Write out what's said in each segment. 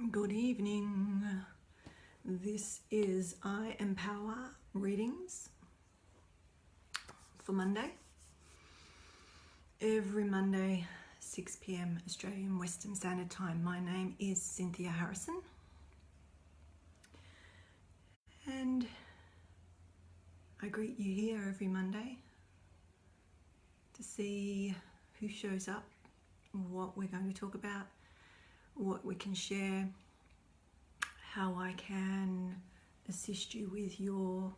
Good evening. This is I Empower readings for Monday. Every Monday, 6 p.m. Australian Western Standard Time. My name is Cynthia Harrison. And I greet you here every Monday to see who shows up, what we're going to talk about, what we can share, how I can assist you with your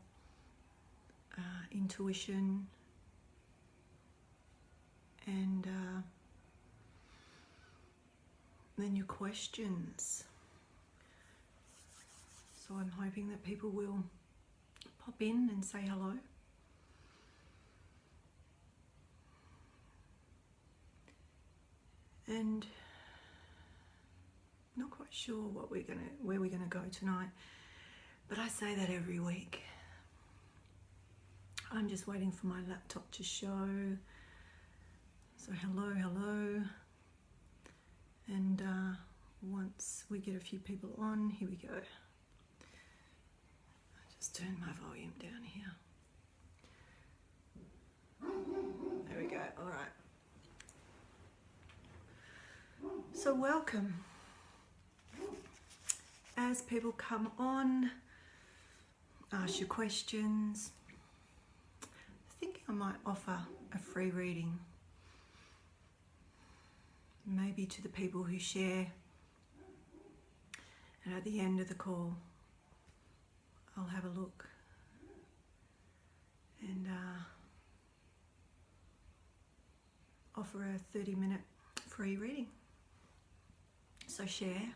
intuition and then your questions. So I'm hoping that people will pop in and say hello. And not quite sure where we're gonna go tonight, but I say that every week. I'm just waiting for my laptop to show. So hello, and once we get a few people on, here we go. I'll just turn my volume down here. There we go. All right. So welcome. As people come on, ask your questions. I think I might offer a free reading, maybe to the people who share, and at the end of the call I'll have a look and offer a 30-minute free reading. So share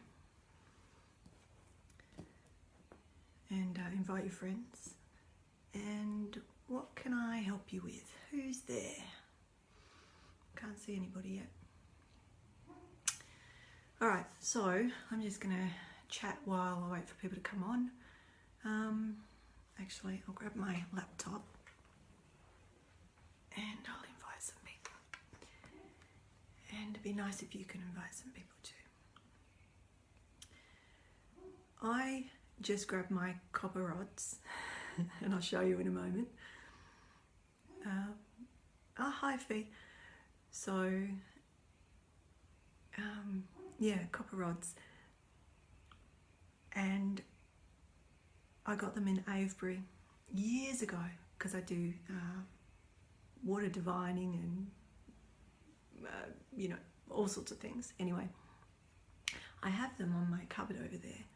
and invite your friends. And what can I help you with? Who's there? Can't see anybody yet. All right, so I'm just gonna chat while I wait for people to come on. Actually, I'll grab my laptop and I'll invite some people. And it'd be nice if you can invite some people too. I just grabbed my copper rods and I'll show you in a moment. Hi Fee. So yeah, copper rods, and I got them in Avebury years ago because I do water divining and all sorts of things. Anyway, I have them on my cupboard over there.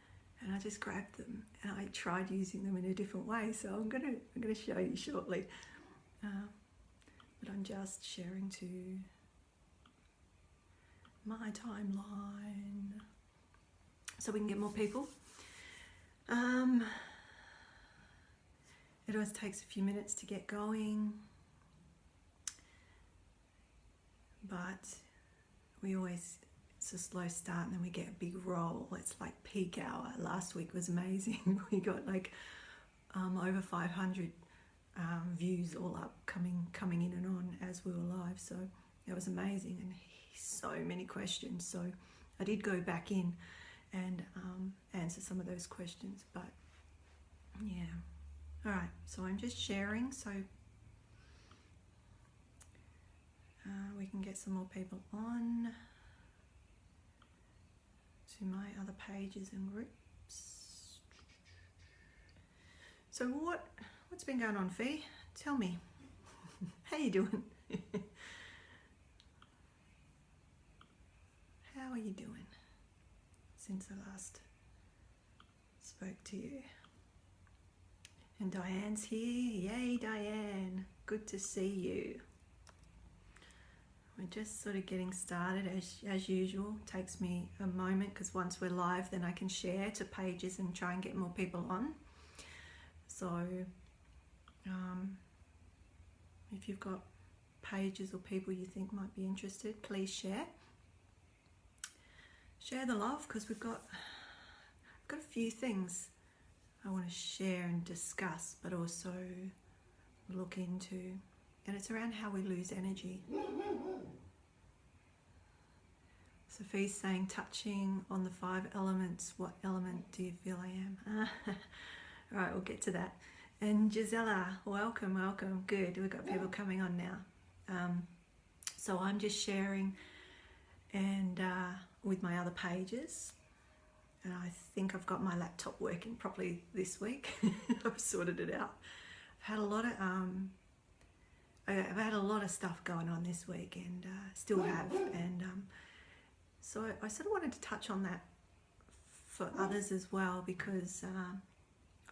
And I just grabbed them and I tried using them in a different way. So I'm gonna show you shortly. But I'm just sharing to my timeline so we can get more people. It always takes a few minutes to get going, but it's a slow start and then we get a big roll. It's like peak hour. Last week was amazing. We got like over 500 views all up, coming in and on as we were live. So it was amazing and so many questions. So I did go back in and answer some of those questions, but yeah. All right, so I'm just sharing so we can get some more people on to my other pages and groups. So what's been going on, Fee? Tell me. How you doing? How are you doing since I last spoke to you? And Diane's here. Yay, Diane. Good to see you. We're just sort of getting started as usual. Takes me a moment because once we're live then I can share to pages and try and get more people on. So if you've got pages or people you think might be interested, please share. Share the love because I've got a few things I want to share and discuss, but also look into. And it's around how we lose energy. So Sophie's saying, touching on the 5 elements, what element do you feel I am? All right, we'll get to that. And Gisela, welcome, welcome. Good, we've got people coming on now. So I'm just sharing and with my other pages. And I think I've got my laptop working properly this week. I've sorted it out. I've had a lot of stuff going on this week, and still have. And so I sort of wanted to touch on that for others as well, because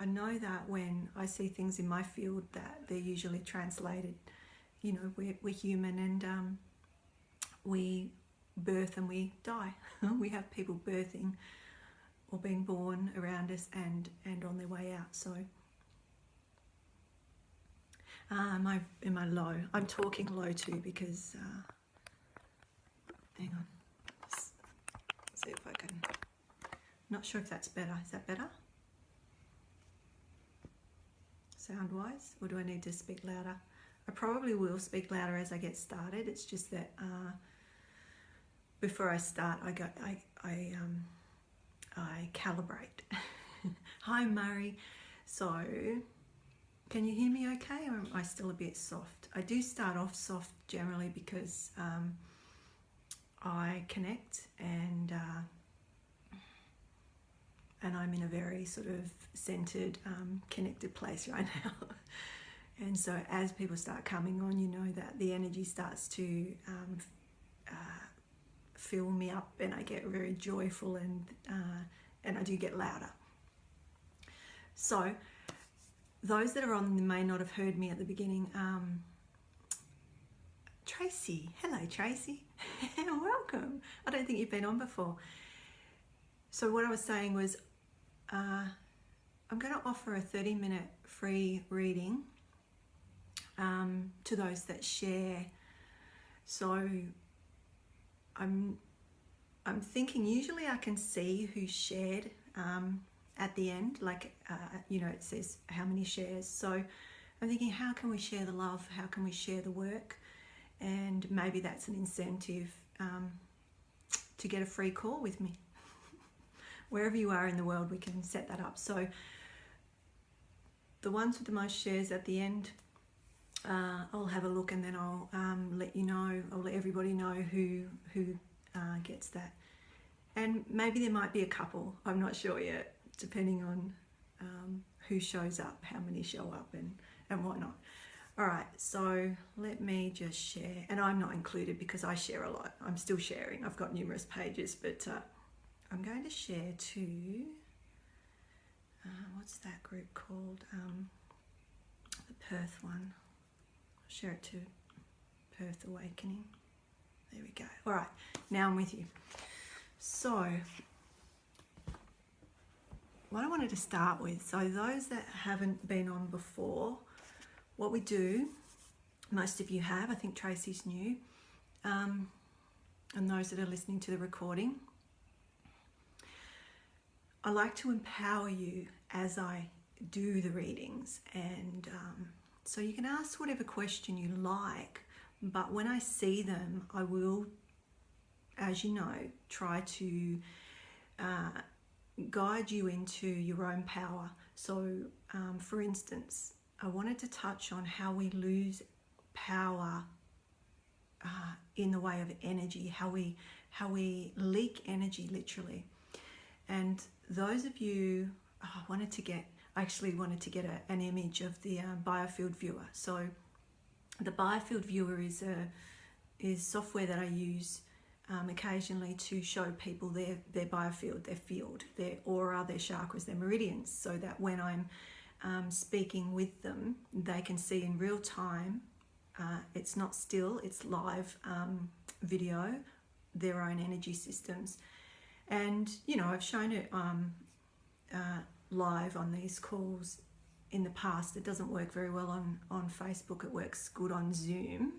I know that when I see things in my field, that they're usually translated. You know, we're human, and we birth and we die. We have people birthing or being born around us and on their way out. So am I low? I'm talking low too, because hang on, let's see if I can. Not sure if that's better. Is that better sound wise, or do I need to speak louder? I probably will speak louder as I get started. It's just that before I start, I calibrate. Hi Murray. So can you hear me okay, or am I still a bit soft? I do start off soft generally because I connect, and I'm in a very sort of centered, connected place right now. And so as people start coming on, you know that the energy starts to fill me up, and I get very joyful, and I do get louder. So those that are on may not have heard me at the beginning. Tracy, hello Tracy, welcome. I don't think you've been on before. So what I was saying was I'm going to offer a 30-minute free reading to those that share. So I'm thinking usually I can see who shared at the end, like you know, it says how many shares. So I'm thinking, how can we share the love? How can we share the work? And maybe that's an incentive to get a free call with me. Wherever you are in the world, we can set that up. So the ones with the most shares at the end, I'll have a look, and then I'll let you know. I'll let everybody know who gets that. And maybe there might be a couple. I'm not sure yet, depending on who shows up, how many show up, and whatnot. All right, so let me just share. And I'm not included because I share a lot. I'm still sharing. I've got numerous pages, but I'm going to share to, what's that group called? The Perth one. I'll share it to Perth Awakening. There we go. All right, now I'm with you. So what I wanted to start with, so those that haven't been on before, what we do, most of you have, I think Tracy's new, and those that are listening to the recording, I like to empower you as I do the readings, and so you can ask whatever question you like, but when I see them, I will, as you know, try to guide you into your own power. So for instance, I wanted to touch on how we lose power in the way of energy, how we leak energy literally. And those of you, I actually wanted to get an image of the Biofield viewer. So the Biofield viewer is software that I use occasionally to show people their biofield, their field, their aura, their chakras, their meridians, so that when I'm speaking with them, they can see in real time. It's not still, it's live video, their own energy systems. And you know, I've shown it live on these calls in the past. It doesn't work very well on Facebook. It works good on Zoom.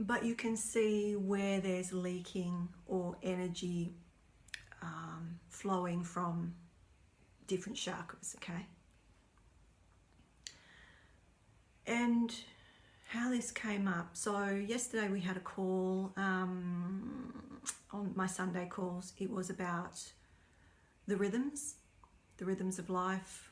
But you can see where there's leaking or energy flowing from different chakras, okay? And how this came up. So yesterday we had a call on my Sunday calls. It was about the rhythms of life,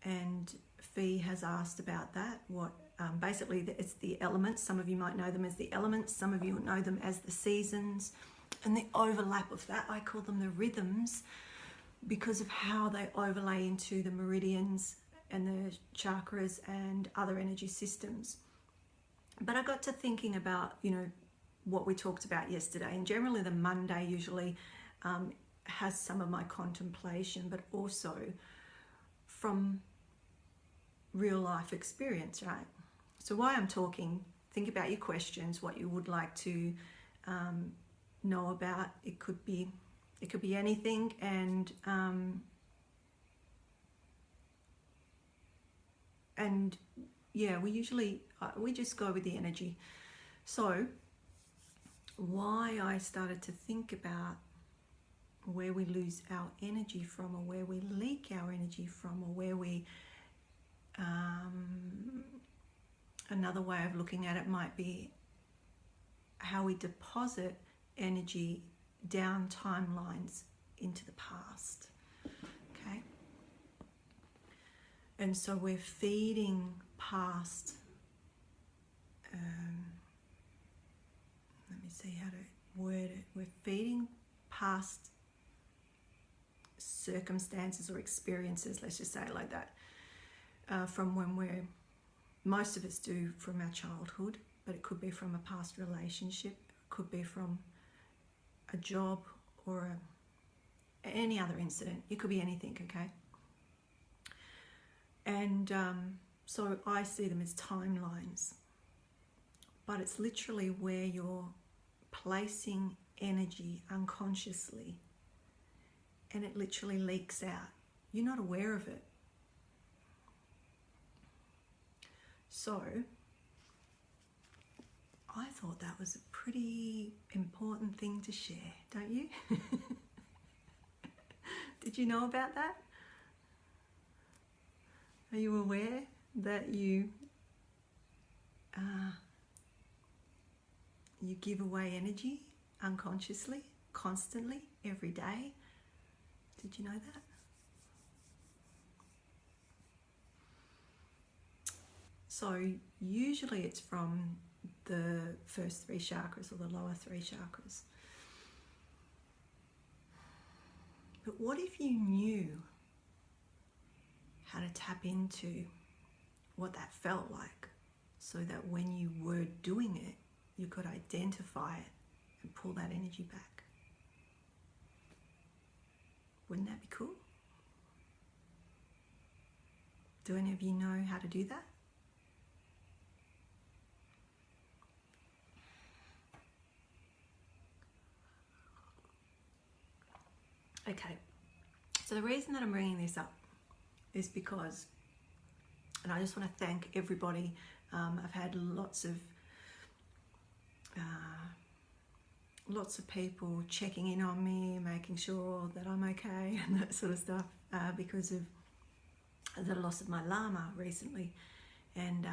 and Fee has asked about that. What basically it's the elements. Some of you might know them as the elements, some of you know them as the seasons, and the overlap of that, I call them the rhythms, because of how they overlay into the meridians and the chakras and other energy systems. But I got to thinking about, what we talked about yesterday, and generally the Monday usually has some of my contemplation, but also from real life experience, right? So while I'm talking, think about your questions, what you would like to know about. It could be anything, and yeah, we just go with the energy. So why I started to think about where we lose our energy from, or where we leak our energy from, or where we another way of looking at it might be how we deposit energy down timelines into the past. Okay, and so we're feeding past let me see how to word it. We're feeding past circumstances or experiences, let's just say it like that, from when most of us do from our childhood, but it could be from a past relationship, it could be from a job, or any other incident. It could be anything, okay? And so I see them as timelines, but it's literally where you're placing energy unconsciously, and it literally leaks out. You're not aware of it. So I thought that was a pretty important thing to share, don't you? Did you know about that? Are you aware that you give away energy unconsciously, constantly, every day? Did you know that? So usually it's from the first three chakras, or the lower three chakras. But what if you knew how to tap into what that felt like, so that when you were doing it, you could identify it and pull that energy back? Wouldn't that be cool? Do any of you know how to do that? Okay, so the reason that I'm bringing this up is because, and I just want to thank everybody. I've had lots of people checking in on me, making sure that I'm okay, and that sort of stuff, because of the loss of my llama recently, and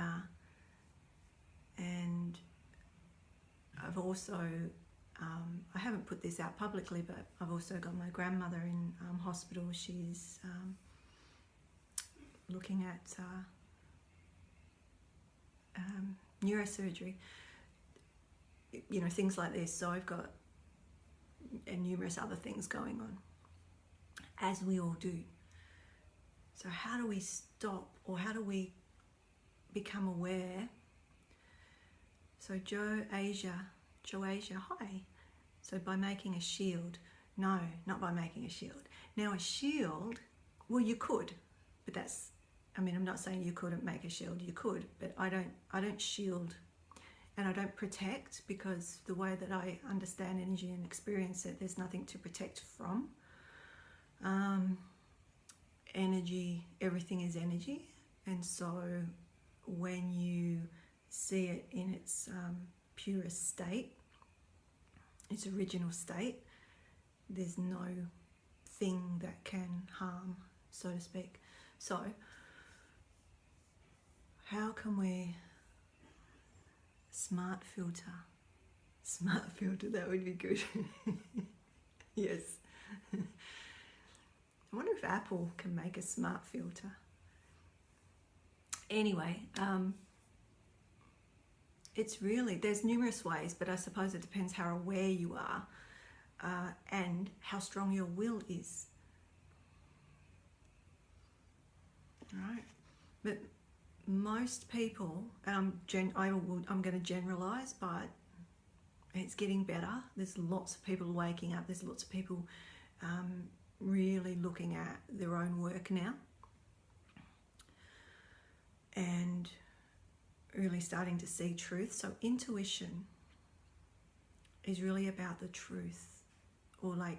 I've also I haven't put this out publicly, but I've also got my grandmother in hospital. She's looking at neurosurgery, things like this. So I've got numerous other things going on, as we all do. So how do we stop, or how do we become aware? So Joe Asia, hi. So by making a shield. No, not by making a shield. Now a shield, well, you could, but I'm not saying you couldn't make a shield. You could, but I don't shield, and I don't protect, because the way that I understand energy and experience it, there's nothing to protect from. Energy, everything is energy, and so when you see it in its purest state, its original state, there's no thing that can harm, so to speak. So how can we smart filter, that would be good. Yes. I wonder if Apple can make a smart filter. Anyway, it's really, there's numerous ways, but I suppose it depends how aware you are and how strong your will is. Right? But most people, I'm going to generalize, but it's getting better. There's lots of people waking up. There's lots of people really looking at their own work now and really starting to see truth. So intuition is really about the truth, or like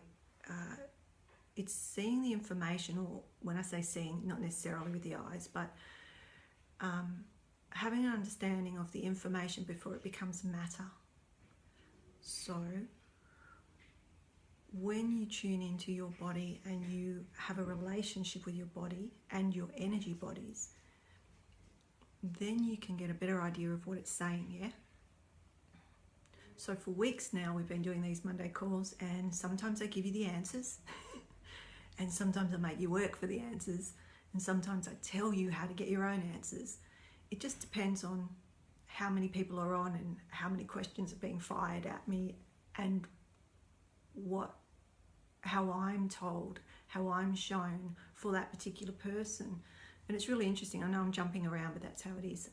it's seeing the information, or when I say seeing, not necessarily with the eyes, but having an understanding of the information before it becomes matter. So when you tune into your body and you have a relationship with your body and your energy bodies, then you can get a better idea of what it's saying, yeah? So for weeks now we've been doing these Monday calls, and sometimes I give you the answers and sometimes I make you work for the answers, and sometimes I tell you how to get your own answers. It just depends on how many people are on and how many questions are being fired at me, and how I'm told, how I'm shown for that particular person. And it's really interesting. I know I'm jumping around, but that's how it is.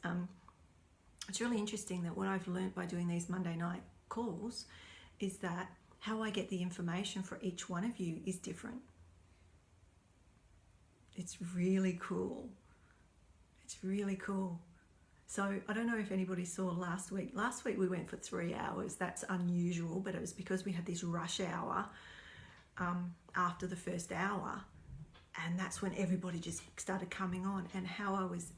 It's really interesting that what I've learned by doing these Monday night calls is that how I get the information for each one of you is different. It's really cool. It's really cool. So I don't know if anybody saw last week. Last week we went for 3 hours. That's unusual, but it was because we had this rush hour after the first hour, and that's when everybody just started coming on, and how I was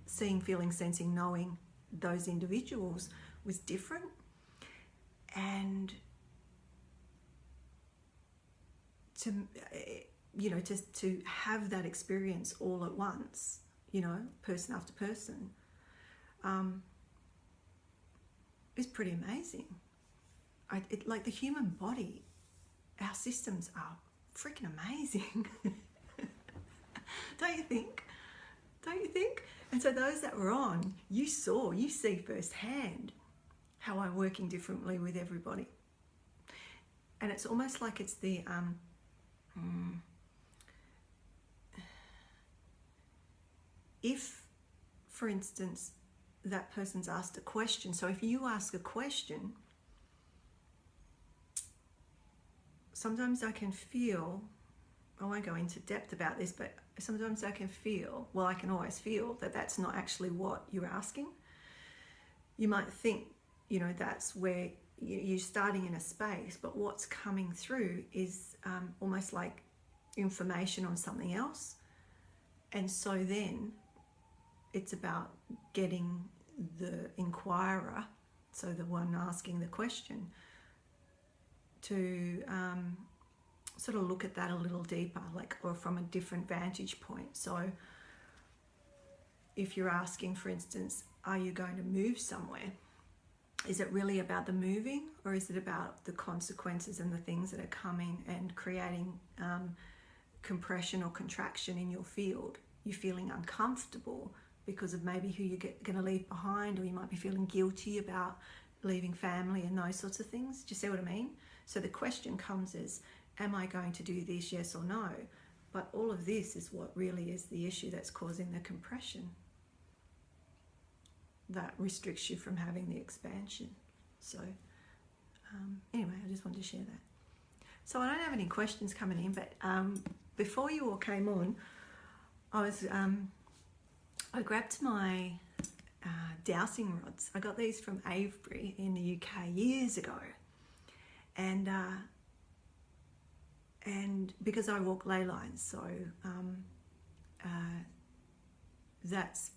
seeing, feeling, sensing, knowing those individuals was different. And to have that experience all at once, person after person, is pretty amazing. Like the human body, our systems are freaking amazing. Don't you think? And so those that were on, you see firsthand how I'm working differently with everybody. And it's almost like it's the if, for instance, that person's asked a question. So if you ask a question, sometimes I can feel, I won't go into depth about this, but sometimes I can feel, well, I can always feel that that's not actually what you're asking. You might think, that's where you're starting in a space, but what's coming through is almost like information on something else. And so then it's about getting the inquirer, so the one asking the question, to sort of look at that a little deeper, or from a different vantage point. So if you're asking, for instance, are you going to move somewhere? Is it really about the moving, or is it about the consequences and the things that are coming and creating compression or contraction in your field? You're feeling uncomfortable because of maybe who you're going to leave behind, or you might be feeling guilty about leaving family and those sorts of things. Do you see what I mean? So the question comes as, am I going to do this, yes or no? But all of this is what really is the issue that's causing the compression that restricts you from having the expansion. So anyway, I just wanted to share that. So I don't have any questions coming in, but before you all came on, I grabbed my dowsing rods. I got these from Avebury in the UK years ago, and because I walk ley lines, so that's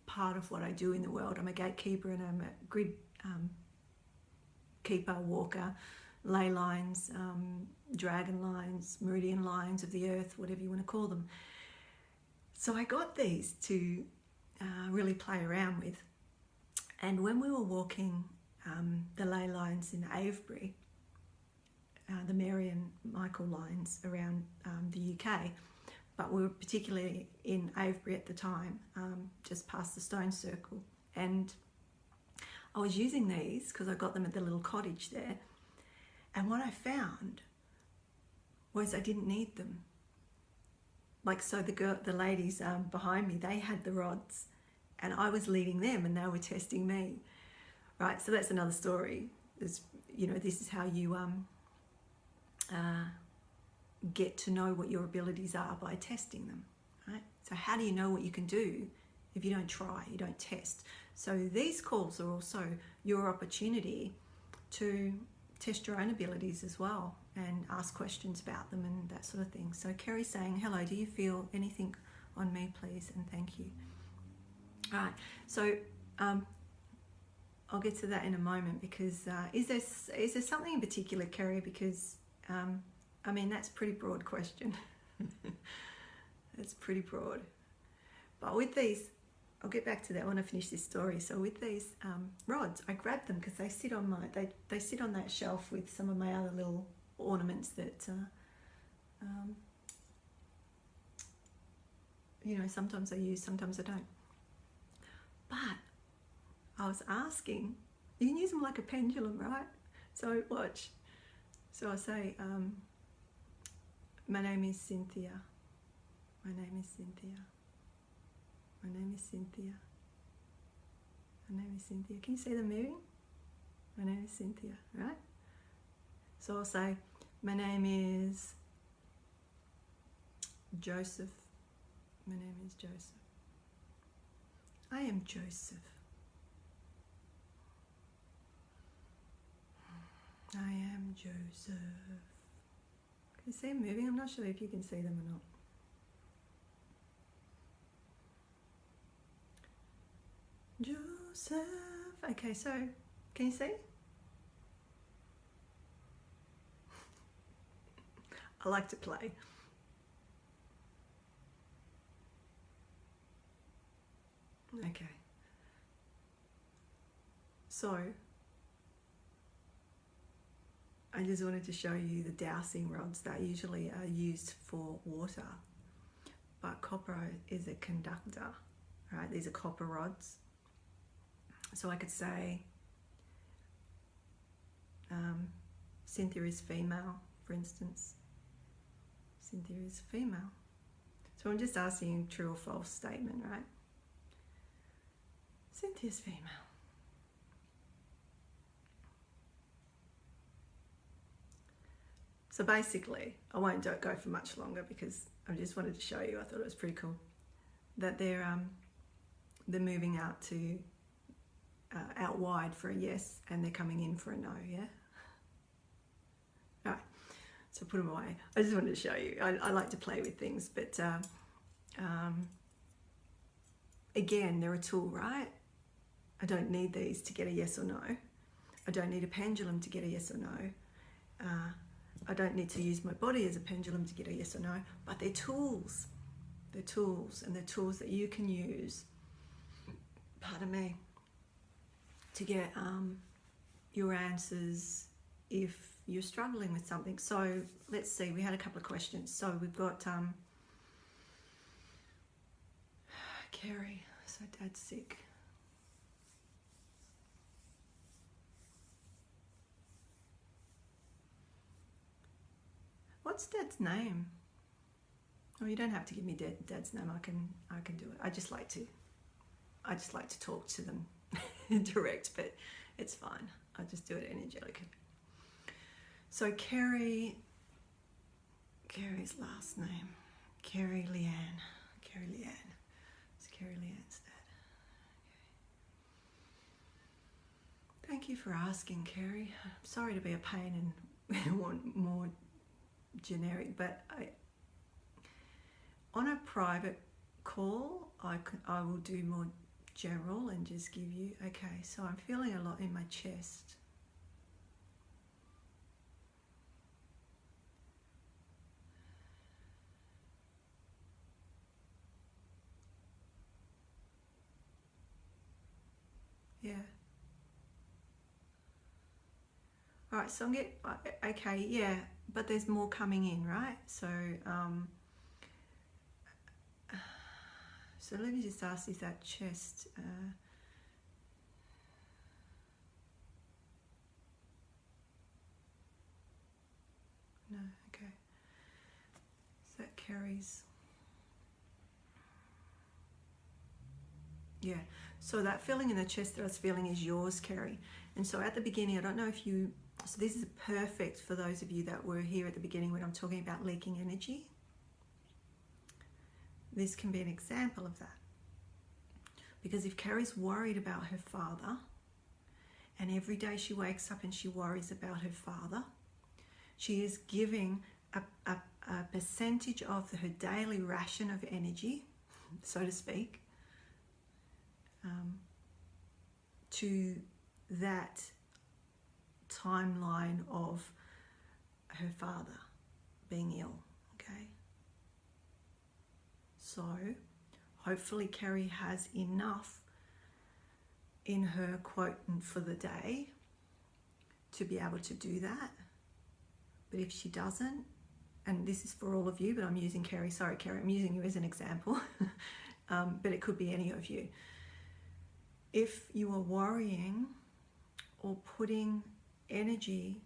part of what I do in the world. I'm a gatekeeper and I'm a grid keeper, walker, ley lines, dragon lines, meridian lines of the earth, whatever you want to call them. So I got these to really play around with. And when we were walking the ley lines in Avebury, the Mary and Michael lines around the UK, but we were particularly in Avebury at the time, just past the stone circle. And I was using these because I got them at the little cottage there. And what I found was I didn't need them. Like, so the ladies behind me, they had the rods and I was leading them and they were testing me, right? So that's another story. This is how you get to know what your abilities are, by testing them, right? So how do you know what you can do if you don't try, you don't test? So these calls are also your opportunity to test your own abilities as well and ask questions about them and that sort of thing. So Kerry's saying, hello, do you feel anything on me, please? And thank you. All right, so I'll get to that in a moment, because is there something in particular, Kerry? Because I mean, that's a pretty broad question. That's pretty broad. But with these, I'll get back to that when I finish this story. So with these rods, I grabbed them because they sit on they sit on that shelf with some of my other little ornaments that sometimes I use, sometimes I don't. But I was asking, you can use them like a pendulum, right? So watch. So I say, my name is Cynthia. My name is Cynthia. My name is Cynthia. My name is Cynthia. Can you see them moving? My name is Cynthia, right? So I'll say, my name is Joseph. My name is Joseph. I am Joseph. I am Joseph. Can you see them moving? I'm not sure if you can see them or not. Joseph. Okay, so can you see? I like to play. Okay. So I just wanted to show you the dowsing rods that usually are used for water, but copper is a conductor, right? These are copper rods. So I could say Cynthia is female, for instance. Cynthia is female. So I'm just asking you a true or false statement, right? Cynthia's female. So basically, I won't go for much longer because I just wanted to show you, I thought it was pretty cool, that they're moving out wide for a yes, and they're coming in for a no, yeah? All right, so put them away. I just wanted to show you. I like to play with things, but again, they're a tool, right? I don't need these to get a yes or no. I don't need a pendulum to get a yes or no. I don't need to use my body as a pendulum to get a yes or no, but they're tools. They're tools, and they're tools that you can use, pardon me, to get your answers if you're struggling with something. So let's see, we had a couple of questions. So we've got Kerry, so Dad's sick. What's Dad's name? Oh, you don't have to give me Dad's name. I can do it. I just like to talk to them direct, but it's fine. I just do it energetically. So Kerry's last name, Kerry Leanne. Kerry Leanne. It's Kerry Leanne's dad. Okay. Thank you for asking, Kerry. I'm sorry to be a pain and want more generic, but on a private call I will do more general and just give you, okay, so I'm feeling a lot in my chest. All right, so okay, yeah, but there's more coming in, right? So so let me just ask, is that chest? No, okay. So that carries. Yeah. So that feeling in the chest that I was feeling is yours, Kerry. And so at the beginning, I don't know if you. So this is perfect for those of you that were here at the beginning when I'm talking about leaking energy. This can be an example of that. Because if Kerry's worried about her father, and every day she wakes up and she worries about her father, she is giving a percentage of her daily ration of energy, so to speak, to that timeline of her father being ill. Okay, so hopefully Kerry has enough in her quotient for the day to be able to do that. But if she doesn't, and this is for all of you, but I'm using Kerry, sorry Kerry, I'm using you as an example, but it could be any of you. If you are worrying or putting energy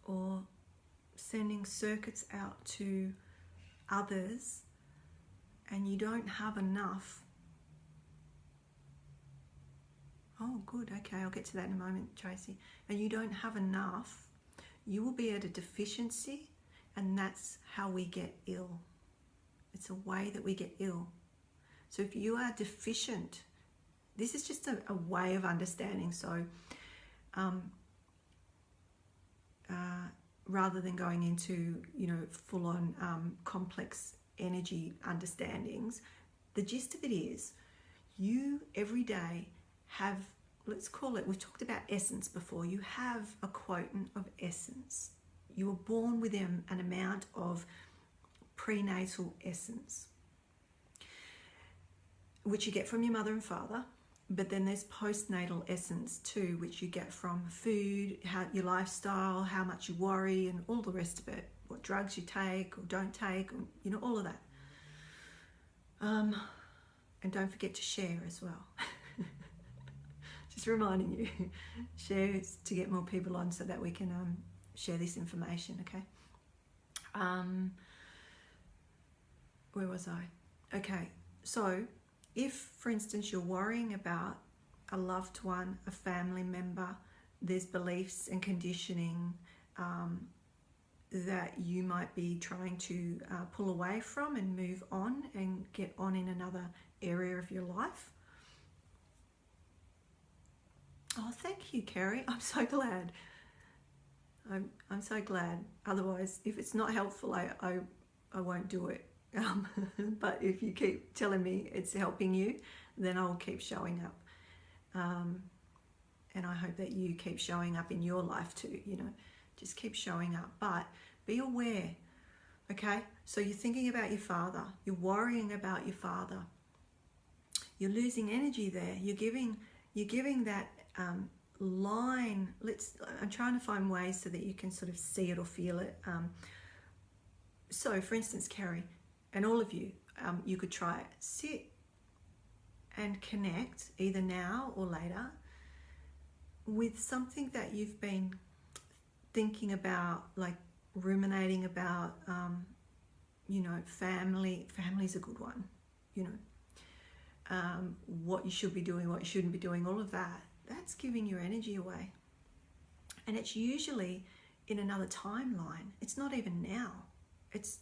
or sending circuits out to others and you don't have enough, oh good, okay, I'll get to that in a moment, Tracy, and you don't have enough, you will be at a deficiency, and that's how we get ill. It's a way that we get ill. So if you are deficient, this is just a way of understanding. So rather than going into, full-on complex energy understandings, the gist of it is you every day have, let's call it, we've talked about essence before, you have a quotient of essence. You were born with an amount of prenatal essence, which you get from your mother and father, but then there's postnatal essence too, which you get from food, your lifestyle, how much you worry, and all the rest of it, what drugs you take or don't take, or, all of that. And don't forget to share as well. Just reminding you, share to get more people on so that we can share this information, okay? Where was I? Okay, so if, for instance, you're worrying about a loved one, a family member, there's beliefs and conditioning that you might be trying to pull away from and move on and get on in another area of your life. Oh, thank you, Kerry. I'm so glad. I'm so glad. Otherwise, if it's not helpful, I won't do it. But if you keep telling me it's helping you, then I'll keep showing up. And I hope that you keep showing up in your life too, just keep showing up. But be aware, okay? So you're thinking about your father, you're worrying about your father, you're losing energy there, you're giving that line. I'm trying to find ways so that you can sort of see it or feel it. So for instance, Kerry, and all of you, you could try it. Sit and connect, either now or later, with something that you've been thinking about, like ruminating about, family. Family's a good one, what you should be doing, what you shouldn't be doing, all of that. That's giving your energy away. And it's usually in another timeline. It's not even now.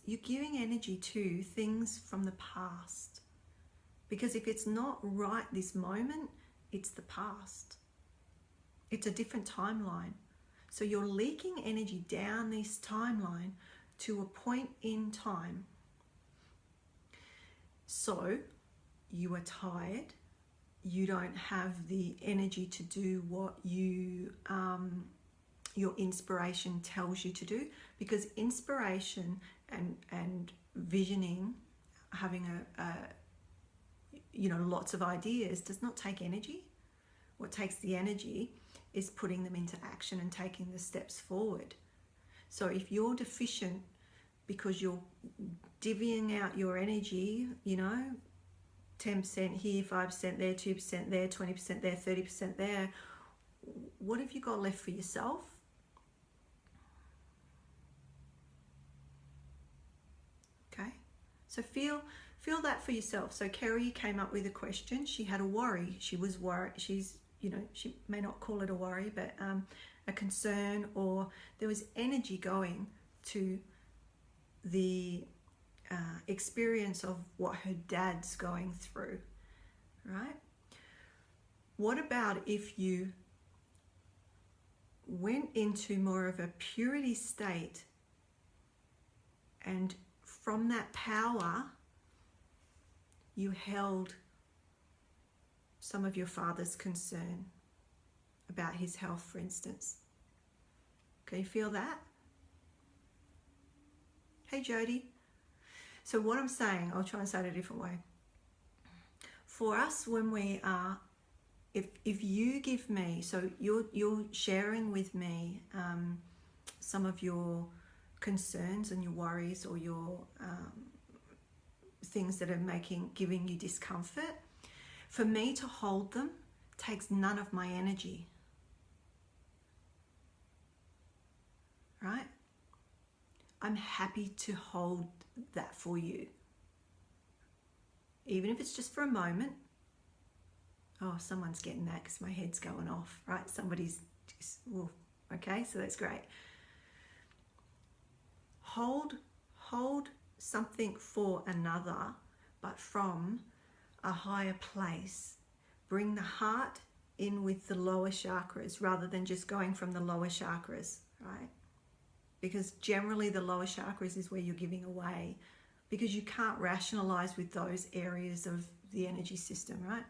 You're giving energy to things from the past. Because if it's not right this moment, it's the past. It's a different timeline. So you're leaking energy down this timeline to a point in time. So you are tired. You don't have the energy to do what your inspiration tells you to do, because inspiration and visioning, having lots of ideas, does not take energy. what takes the energy is putting them into action and taking the steps forward. So if you're deficient because you're divvying out your energy, 10% here, 5% there, 2% there, 20% there, 30% there, what have you got left for yourself? Okay, so feel that for yourself. So Kerry came up with a question. She had a worry. She was worried. She may not call it a worry, but a concern, or there was energy going to the experience of what her dad's going through, right? What about if you went into more of a purity state, and from that power you held some of your father's concern about his health, for instance? Can you feel that? Hey Jody. So what I'm saying, I'll try and say it a different way. For us, when we are, if you give me, so you're sharing with me some of your concerns and your worries, or your things that are giving you discomfort, for me to hold them takes none of my energy, right? I'm happy to hold that for you, even if it's just for a moment. Oh, someone's getting that because my head's going off, right? Somebody's just, okay, so that's great. Hold something for another, but from a higher place. Bring the heart in with the lower chakras rather than just going from the lower chakras, right? Because generally the lower chakras is where you're giving away, because you can't rationalize with those areas of the energy system, right?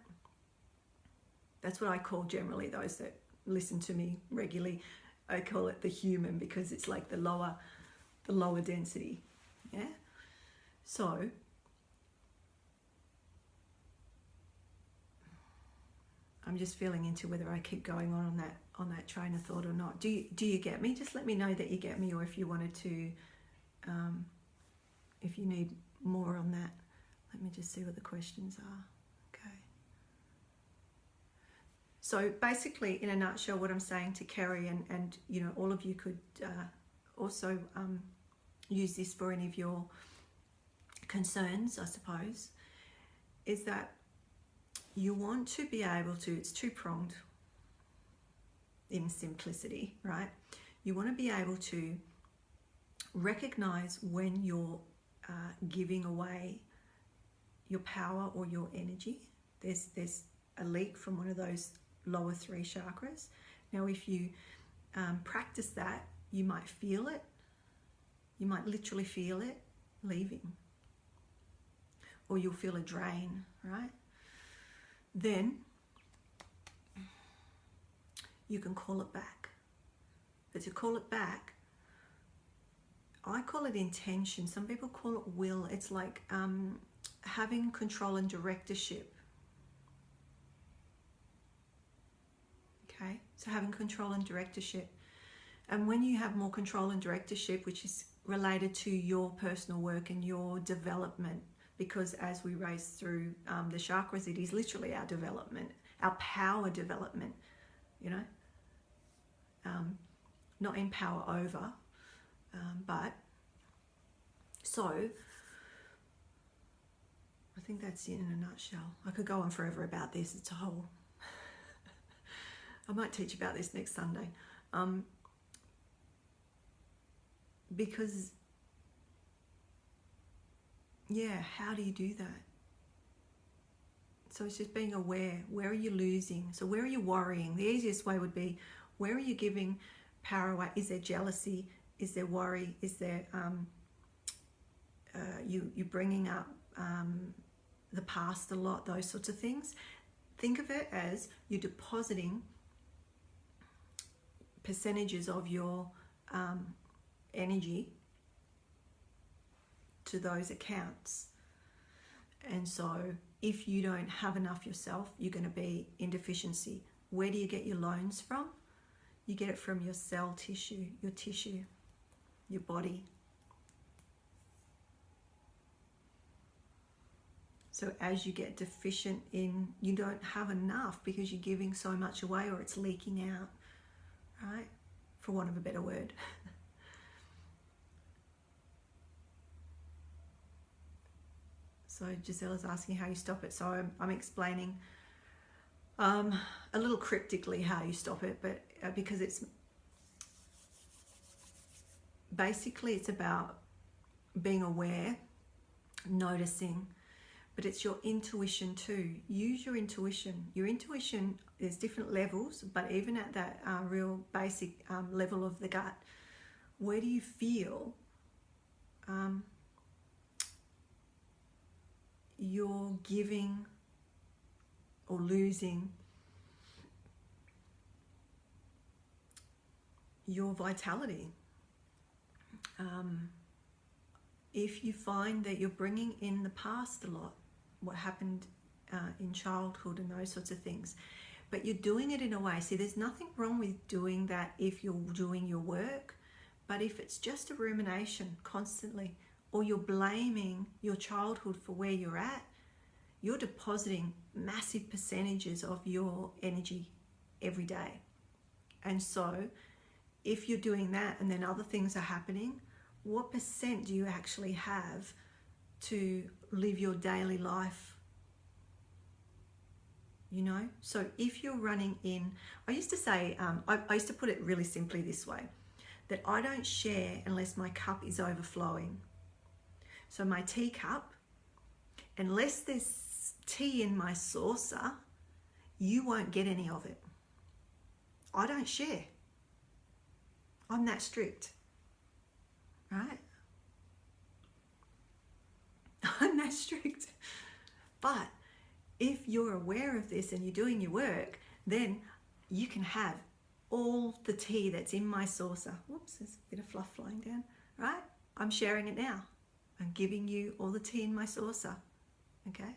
That's what I call, generally, those that listen to me regularly, I call it the human, because it's like the lower density, yeah? So I'm just feeling into whether I keep going on that train of thought or not. Do you get me? Just let me know that you get me, or if you wanted to, if you need more on that. Let me just see what the questions are. Okay. So basically, in a nutshell, what I'm saying to Kerry, and all of you could also use this for any of your concerns, I suppose, is that you want to be able to, it's two-pronged in simplicity, right? You want to be able to recognize when you're giving away your power or your energy. There's a leak from one of those lower three chakras. Now, if you practice that, you might feel it. You might literally feel it leaving. Or you'll feel a drain, right? Then you can call it back. But to call it back, I call it intention. Some people call it will. It's like having control and directorship. Okay, so having control and directorship. And when you have more control and directorship, which is related to your personal work and your development, because as we raise through the chakras, it is literally our development, our power development, not in power over, but so I think that's it in a nutshell. I could go on forever about this. It's a whole, I might teach about this next Sunday, because yeah, how do you do that? So it's just being aware. Where are you losing? So where are you worrying? The easiest way would be, where are you giving power away? Is there jealousy? Is there worry? Is there you bringing up the past a lot? Those sorts of things. Think of it as you're depositing percentages of your energy to those accounts. And so if you don't have enough yourself, you're going to be in deficiency. Where do you get your loans from? You get it from your cell tissue, your body. So as you get deficient in, you don't have enough because you're giving so much away, or it's leaking out, right? For want of a better word. So Gisella's asking how you stop it. So I'm explaining a little cryptically how you stop it, but because it's basically, it's about being aware, noticing, but it's your intuition too. Use your intuition. Your intuition, there's different levels, but even at that real basic level of the gut, where do you feel you're giving or losing your vitality? If you find that you're bringing in the past a lot, what happened in childhood and those sorts of things, but you're doing it in a way, see, there's nothing wrong with doing that if you're doing your work, but if it's just a rumination constantly, or you're blaming your childhood for where you're at, you're depositing massive percentages of your energy every day. And so if you're doing that and then other things are happening, what percent do you actually have to live your daily life? You know, so if you're running in, I used to say, I used to put it really simply this way, that I don't share unless my cup is overflowing. So my teacup, unless there's tea in my saucer, you won't get any of it. I don't share. I'm that strict, right? I'm that strict. But if you're aware of this and you're doing your work, then you can have all the tea that's in my saucer. Whoops, there's a bit of fluff flying down, right? I'm sharing it now. I'm giving you all the tea in my saucer, okay?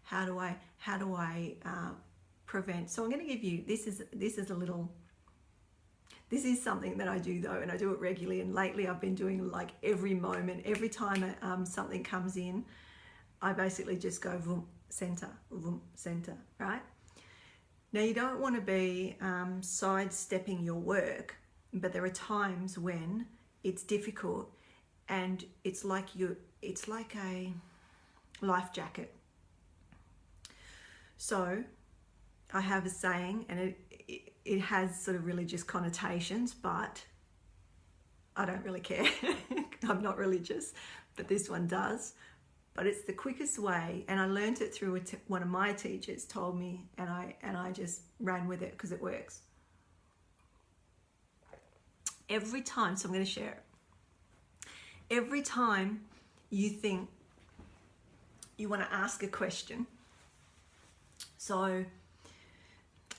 How do I prevent? So I'm going to give you, this is something that I do though, and I do it regularly, and lately I've been doing like every moment, every time something comes in, I basically just go vroom, center, right? Now you don't want to be sidestepping your work, but there are times when it's difficult, and it's like a life jacket. So I have a saying, and it has sort of religious connotations, but I don't really care. I'm not religious, but this one does. But it's the quickest way, and I learned it through one of my teachers told me, and I just ran with it because it works. Every time, so I'm going to share it. Every time you think you want to ask a question, so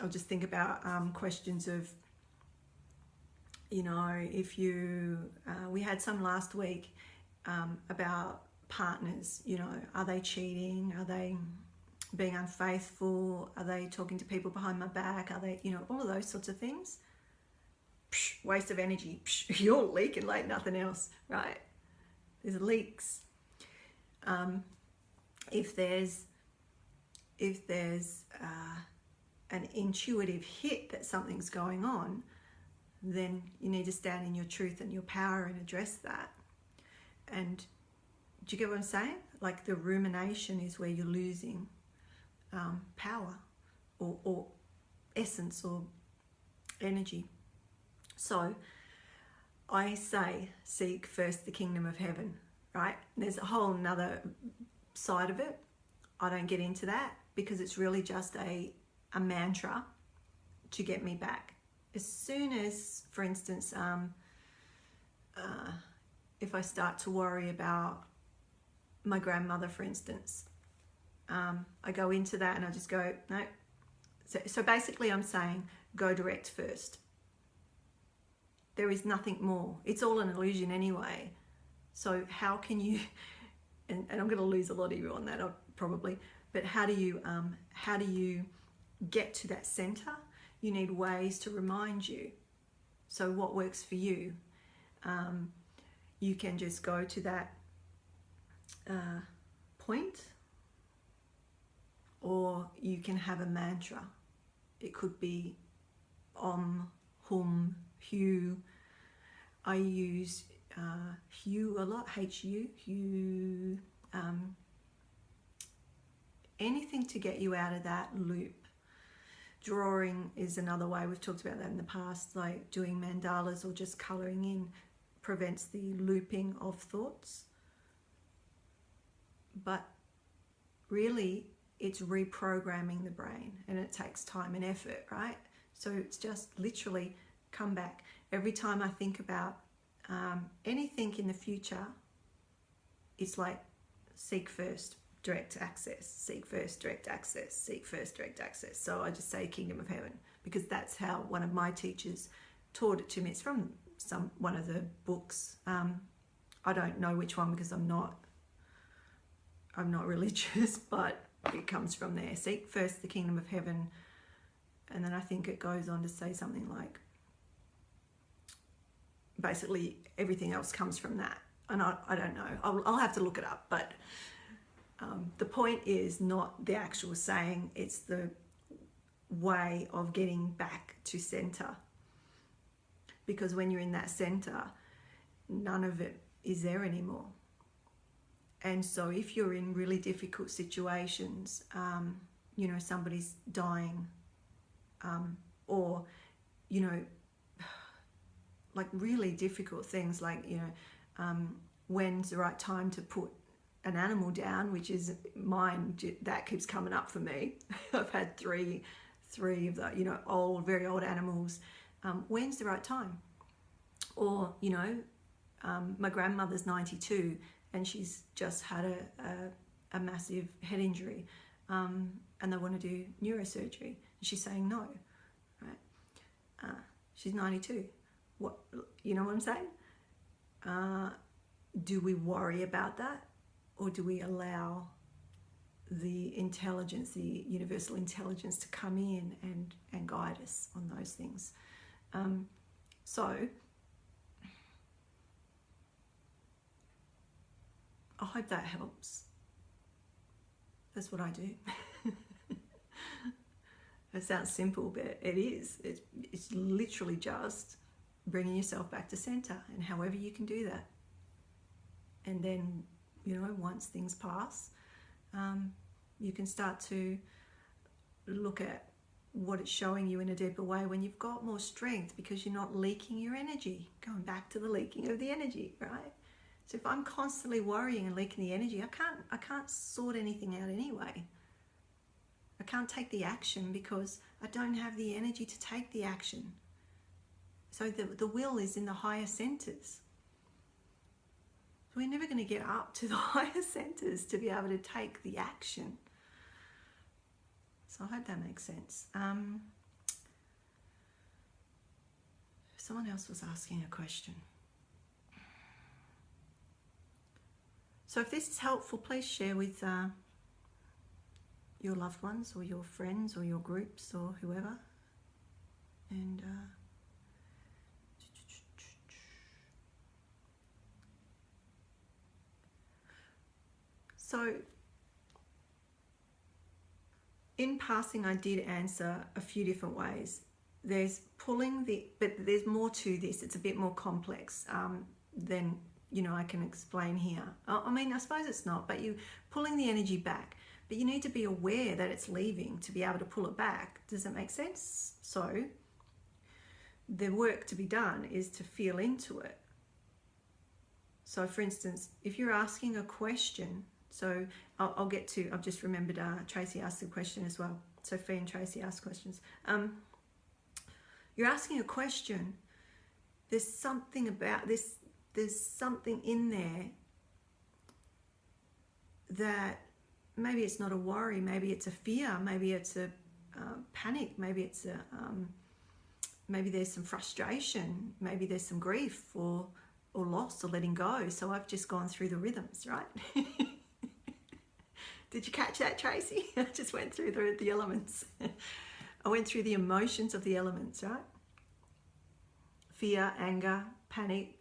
I'll just think about questions of, you know, if you, we had some last week about partners, you know, are they cheating? Are they being unfaithful? Are they talking to people behind my back? Are they, you know, all of those sorts of things. Psh, waste of energy. Psh, you're leaking like nothing else, right? There's leaks. If there's an intuitive hit that something's going on, then you need to stand in your truth and your power and address that. And do you get what I'm saying? Like the rumination is where you're losing power or essence or energy. So I say, seek first the kingdom of heaven, right? There's a whole nother side of it. I don't get into that because it's really just a mantra to get me back. As soon as, for instance, if I start to worry about my grandmother, for instance, I go into that and I just go, no. So basically I'm saying, go direct first. There is nothing more. It's all an illusion anyway. So how can you, and I'm going to lose a lot of you on that probably, But how do you get to that center? You need ways to remind you. So what works for you? You can just go to that point, or you can have a mantra. It could be Om, Hum, Hu. I use Hu a lot, H-U, Hu. Anything to get you out of that loop. Drawing is another way. We've talked about that in the past, like doing mandalas or just colouring in prevents the looping of thoughts. But really, it's reprogramming the brain, and it takes time and effort, right? So it's just literally come back. Every time I think about anything in the future, it's like seek first, direct access, seek first, direct access, seek first, direct access. So I just say Kingdom of Heaven, because that's how one of my teachers taught it to me. It's from one of the books. I don't know which one because I'm not religious, but it comes from there. Seek first the Kingdom of Heaven, and then I think it goes on to say something like, basically everything else comes from that. And I don't know. I'll have to look it up, but the point is not the actual saying, it's the way of getting back to center. Because when you're in that center, none of it is there anymore. And so if you're in really difficult situations, you know, somebody's dying, or, you know, like really difficult things like, you know, when's the right time to put an animal down, which is mine, that keeps coming up for me. I've had three of the, you know, very old animals. When's the right time? Or, you know, my grandmother's 92 and she's just had a massive head injury, and they want to do neurosurgery, and she's saying no, right? She's 92. What, you know what I'm saying? Do we worry about that? Or do we allow the intelligence, the universal intelligence, to come in and guide us on those things? So I hope that helps. That's what I do. It sounds simple, but it is. It's literally just bringing yourself back to center, and however you can do that. And then, you know, once things pass, you can start to look at what it's showing you in a deeper way when you've got more strength, because you're not leaking your energy. Going back to the leaking of the energy, right? So if I'm constantly worrying and leaking the energy, I can't sort anything out anyway. I can't take the action because I don't have the energy to take the action. So the will is in the higher centers. We're never going to get up to the higher centers to be able to take the action. So I hope that makes sense. Someone else was asking a question. So if this is helpful, please share with your loved ones or your friends or your groups or whoever. And so in passing, I did answer a few different ways. There's pulling but there's more to this. It's a bit more complex than, you know, I can explain here. I mean, I suppose it's not, but you pulling the energy back, but you need to be aware that it's leaving to be able to pull it back. Does that make sense? So the work to be done is to feel into it. So for instance, if you're asking a question, so I'll get to, I've just remembered Tracy asked a question as well. Sophie and Tracy asked questions. You're asking a question, there's something about this, there's something in there that maybe it's not a worry, maybe it's a fear, maybe it's a panic, maybe it's a, maybe there's some frustration, maybe there's some grief or loss or letting go. So I've just gone through the rhythms, right? Did you catch that, Tracy? I just went through the elements. I went through the emotions of the elements, right? Fear, anger, panic,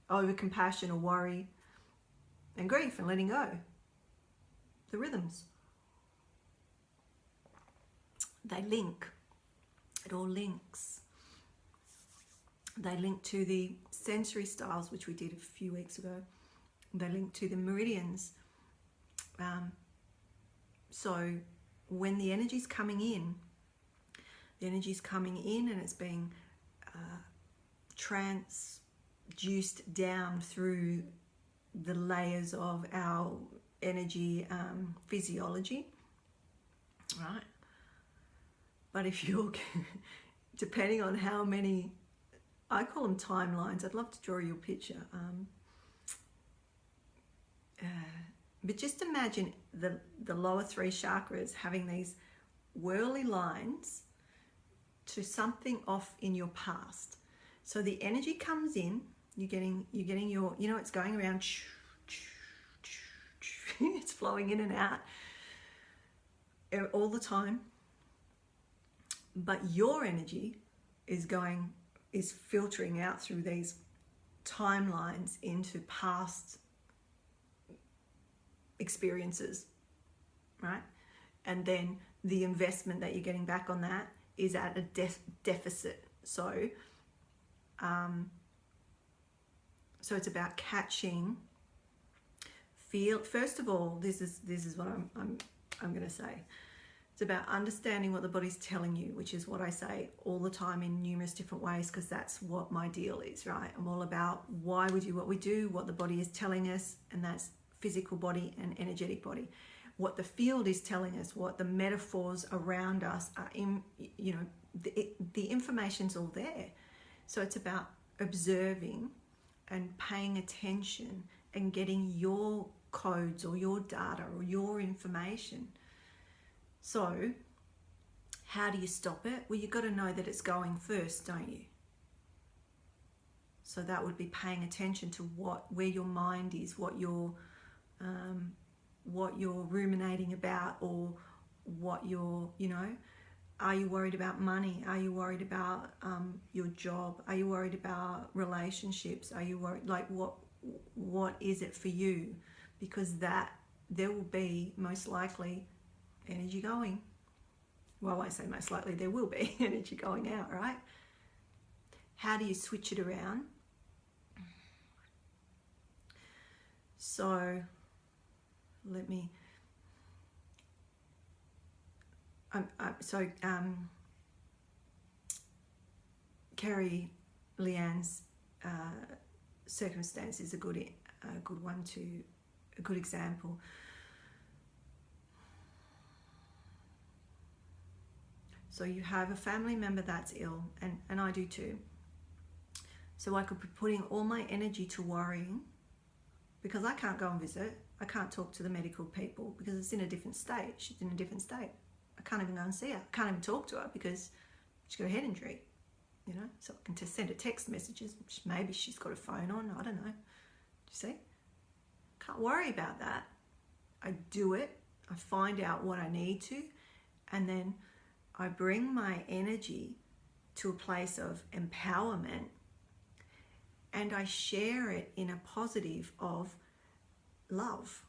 over compassion or worry, and grief, and letting go. The rhythms. They link. It all links. They link to the sensory styles, which we did a few weeks ago. They link to the meridians. So when the energy's coming in, and it's being transduced down through the layers of our energy physiology, right? But if you're, depending on how many, I call them timelines. I'd love to draw you a picture. But just imagine the lower three chakras having these whirly lines to something off in your past. So the energy comes in, you're getting your, it's going around, it's flowing in and out all the time. But your energy is filtering out through these timelines into past experiences, right? And then the investment that you're getting back on that is at a deficit. So it's about catching. First of all, this is what I'm going to say. It's about understanding what the body's telling you, which is what I say all the time in numerous different ways, because that's what my deal is, right? I'm all about why we do what we do, what the body is telling us, and that's physical body and energetic body. What the field is telling us, what the metaphors around us are in, the information's all there. So it's about observing and paying attention and getting your codes or your data or your information. So how do you stop it? Well, you've got to know that it's going first, don't you? So that would be paying attention to where your mind is, what you're ruminating about, or what you're, are you worried about money? Are you worried about your job? Are you worried about relationships? Are you worried, like what is it for you? Because there will be most likely energy going. Well, I say most likely there will be energy going out, right? How do you switch it around? So let me, Carrie Leanne's circumstance is a good one, a good example. So you have a family member that's ill, and I do too. So I could be putting all my energy to worrying, because I can't go and visit. I can't talk to the medical people because it's in a different state. She's in a different state. I can't even go and see her. I can't even talk to her because she's got a head injury, So I can just send her text messages. Maybe she's got a phone on. I don't know. Do you see? Can't worry about that. I do it. I find out what I need to, and then I bring my energy to a place of empowerment, and I share it in a positive of love.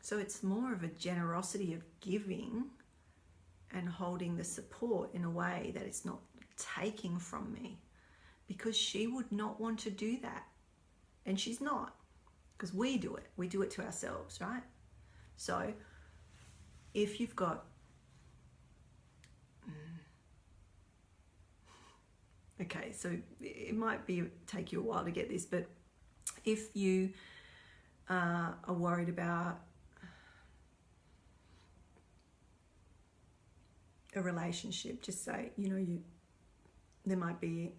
So it's more of a generosity of giving and holding the support in a way that it's not taking from me, because she would not want to do that. And she's not, because we do it. We do it to ourselves, right? So if you've got, okay, so it might take you a while to get this, but if you are worried about a relationship, just say, there might be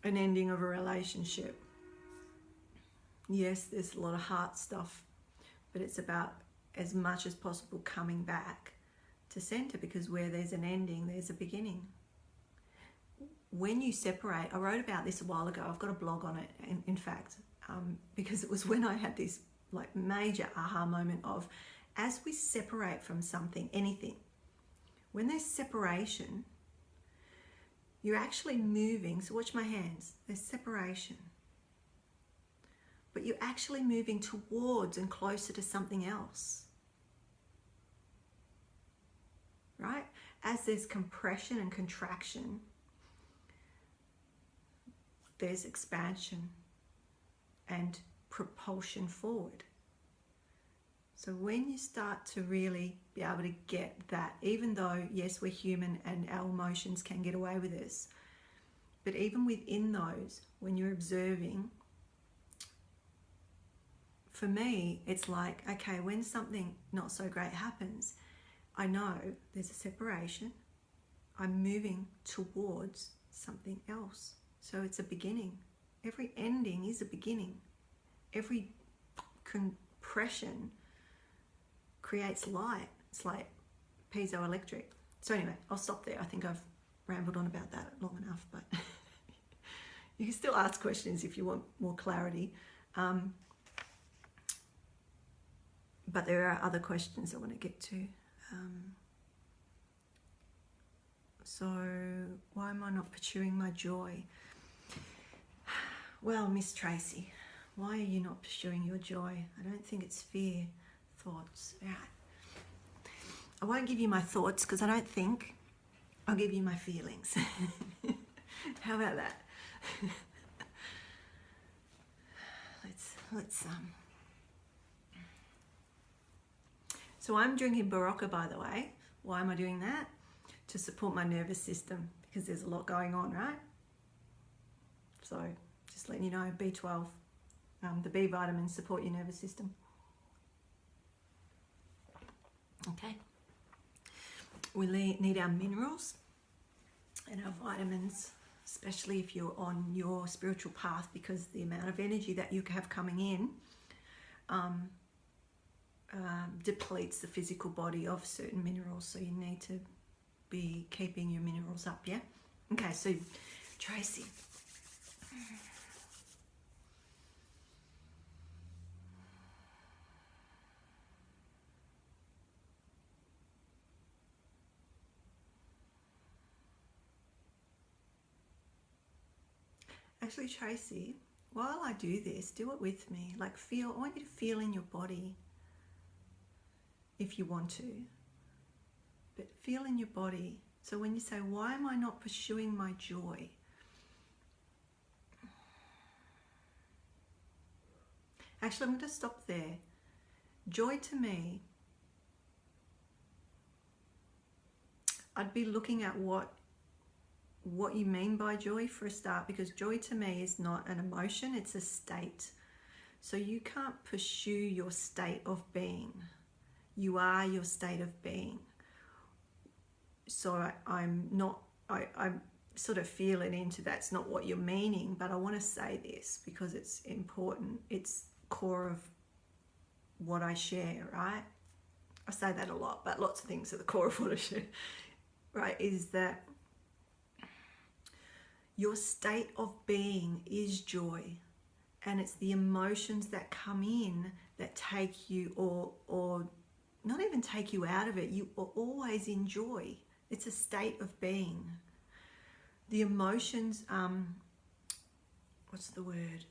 an ending of a relationship. Yes, there's a lot of heart stuff, but it's about, as much as possible, coming back to center, because where there's an ending, there's a beginning. When you separate, I wrote about this a while ago. I've got a blog on it, in fact. because it was when I had this like major aha moment of, as we separate from something, anything, when there's separation, you're actually moving. So watch my hands, there's separation, but you're actually moving towards and closer to something else, right? As there's compression and contraction, there's expansion and propulsion forward. So when you start to really be able to get that, even though, yes, we're human and our emotions can get away with this, but even within those, when you're observing, for me, it's like, okay, when something not so great happens, I know there's a separation. I'm moving towards something else. So it's a beginning. Every ending is a beginning. Every compression creates light. It's like piezoelectric. So anyway, I'll stop there. I think I've rambled on about that long enough, but you can still ask questions if you want more clarity. But there are other questions I want to get to. So why am I not pursuing my joy? Well, Miss Tracy, why are you not pursuing your joy? I don't think it's fear, thoughts. Right. I won't give you my thoughts because I don't think. I'll give you my feelings. How about that? let's So I'm drinking Barocca, by the way. Why am I doing that? To support my nervous system, because there's a lot going on, right? So just letting you know, B12, the B vitamins support your nervous system. Okay. We need our minerals and our vitamins, especially if you're on your spiritual path, because the amount of energy that you have coming in depletes the physical body of certain minerals, so you need to be keeping your minerals up, yeah? Okay, so Tracy. Actually, Tracy, while I do this, do it with me. Like I want you to feel in your body if you want to. But feel in your body. So when you say, why am I not pursuing my joy? Actually, I'm going to stop there. Joy to me, I'd be looking at what you mean by joy for a start, because joy to me is not an emotion, it's a state. So you can't pursue your state of being. You are your state of being. So I'm sort of feeling into that's not what you're meaning, but I want to say this because it's important. It's core of what I share, right? I say that a lot, but lots of things are the core of what I share, right? Is that your state of being is joy, and it's the emotions that come in that take you, or not even take you out of it. You are always in joy. It's a state of being. The emotions, what's the word?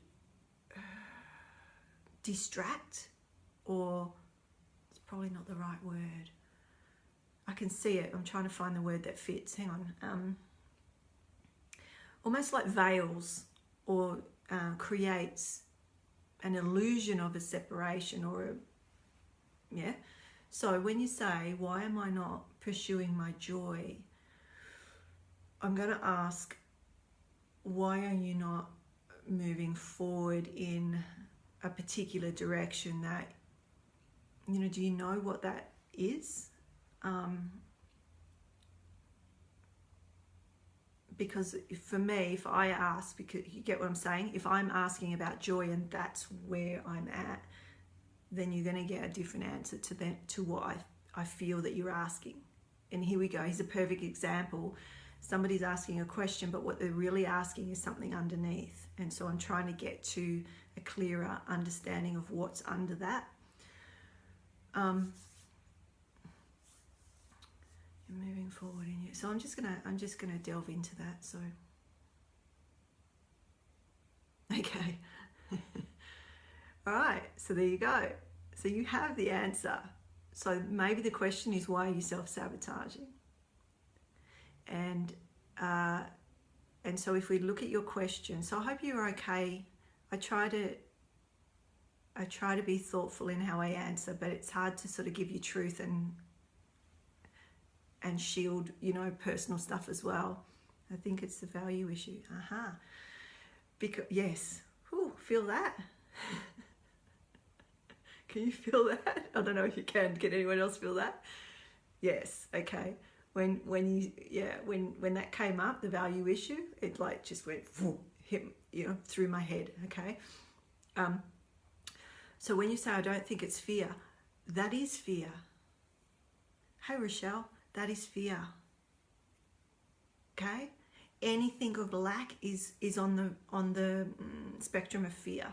Distract, or it's probably not the right word. I can see it. I'm trying to find the word that fits. Hang on. Almost like veils, or creates an illusion of a separation, or yeah. So when you say, why am I not pursuing my joy? I'm going to ask, why are you not moving forward in a particular direction that, do you know what that is? Because for me, if I ask, because you get what I'm saying, if I'm asking about joy and that's where I'm at, then you're going to get a different answer to what I feel that you're asking. And here we go. Here's a perfect example. Somebody's asking a question, but what they're really asking is something underneath. And so I'm trying to get to, a clearer understanding of what's under that. Moving forward in you. So I'm just gonna delve into that. So okay. All right, so there you go. So you have the answer. So maybe the question is, why are you self-sabotaging? And so if we look at your question, so I hope you're okay. I try to be thoughtful in how I answer, but it's hard to sort of give you truth and shield, you know, personal stuff as well. I think it's the value issue. Because yes, ooh, feel that. Can you feel that? I don't know if you can. Can anyone else feel that? Yes. Okay. When that came up, the value issue, it like just went hit, you know, through my head. Okay. So when you say I don't think it's fear, that is fear. Hey Rochelle, that is fear. Okay. Anything of lack is on the spectrum of fear.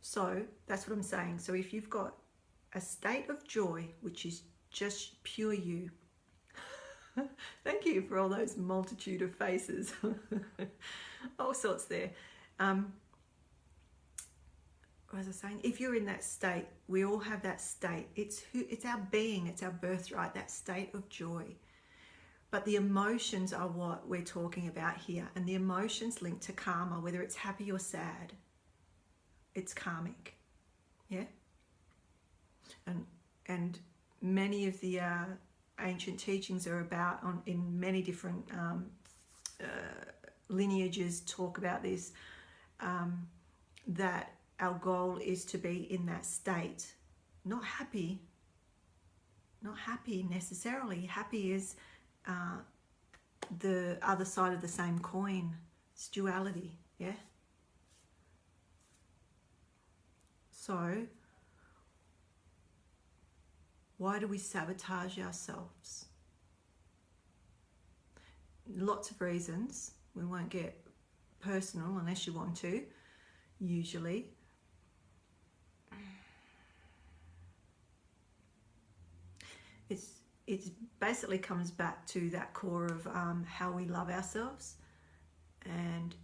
So that's what I'm saying. So if you've got a state of joy, which is just pure you, thank you for all those multitude of faces, all sorts there. What was I saying? If you're in that state, we all have that state. It's our being, it's our birthright, that state of joy. But the emotions are what we're talking about here, and the emotions linked to karma, whether it's happy or sad. It's karmic, yeah. And many of the ancient teachings are about in many different lineages talk about this, that our goal is to be in that state, not happy necessarily. Happy is the other side of the same coin. It's duality, yeah. So, why do we sabotage ourselves? Lots of reasons. We won't get personal unless you want to, usually. It basically comes back to that core of how we love ourselves and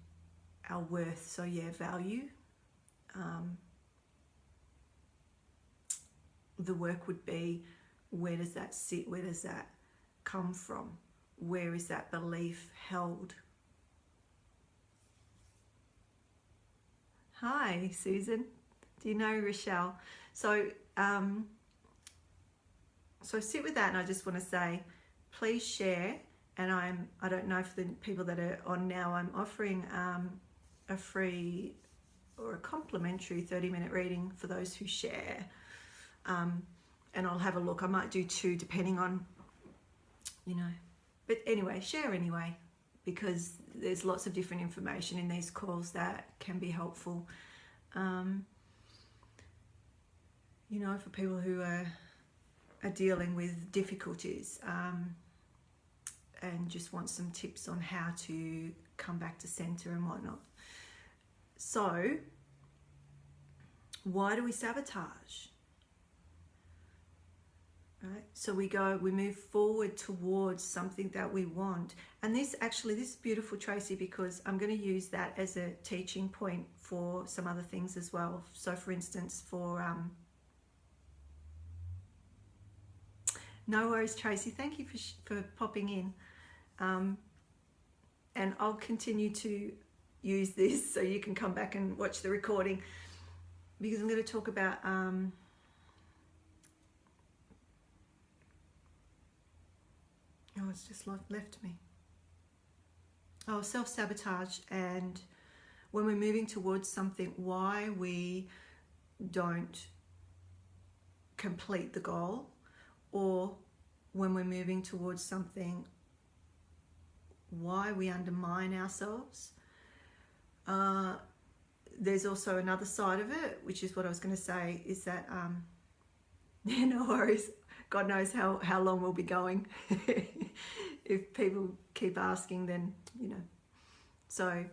our worth. So yeah, value. The work would be, where does that sit? Where does that come from? Where is that belief held? Hi, Susan. Do you know Rochelle? So, so sit with that, and I just want to say, please share. And I don't know if the people that are on now, I'm offering a free or a complimentary 30-minute reading for those who share. And I'll have a look. I might do 2 depending on, you know. But anyway, share anyway, because there's lots of different information in these calls that can be helpful. You know, for people who are dealing with difficulties and just want some tips on how to come back to center and whatnot. So, why do we sabotage? Right? So we move forward towards something that we want. And this is beautiful, Tracy, because I'm going to use that as a teaching point for some other things as well. So for instance, for no worries, Tracy, thank you for popping in. And I'll continue to use this so you can come back and watch the recording, because I'm going to talk about oh, it's just left me. Oh, self-sabotage, and when we're moving towards something, why we don't complete the goal, or when we're moving towards something, why we undermine ourselves. There's also another side of it, which is what I was going to say, is that, yeah, no worries. God knows how long we'll be going. If people keep asking, then, you know. So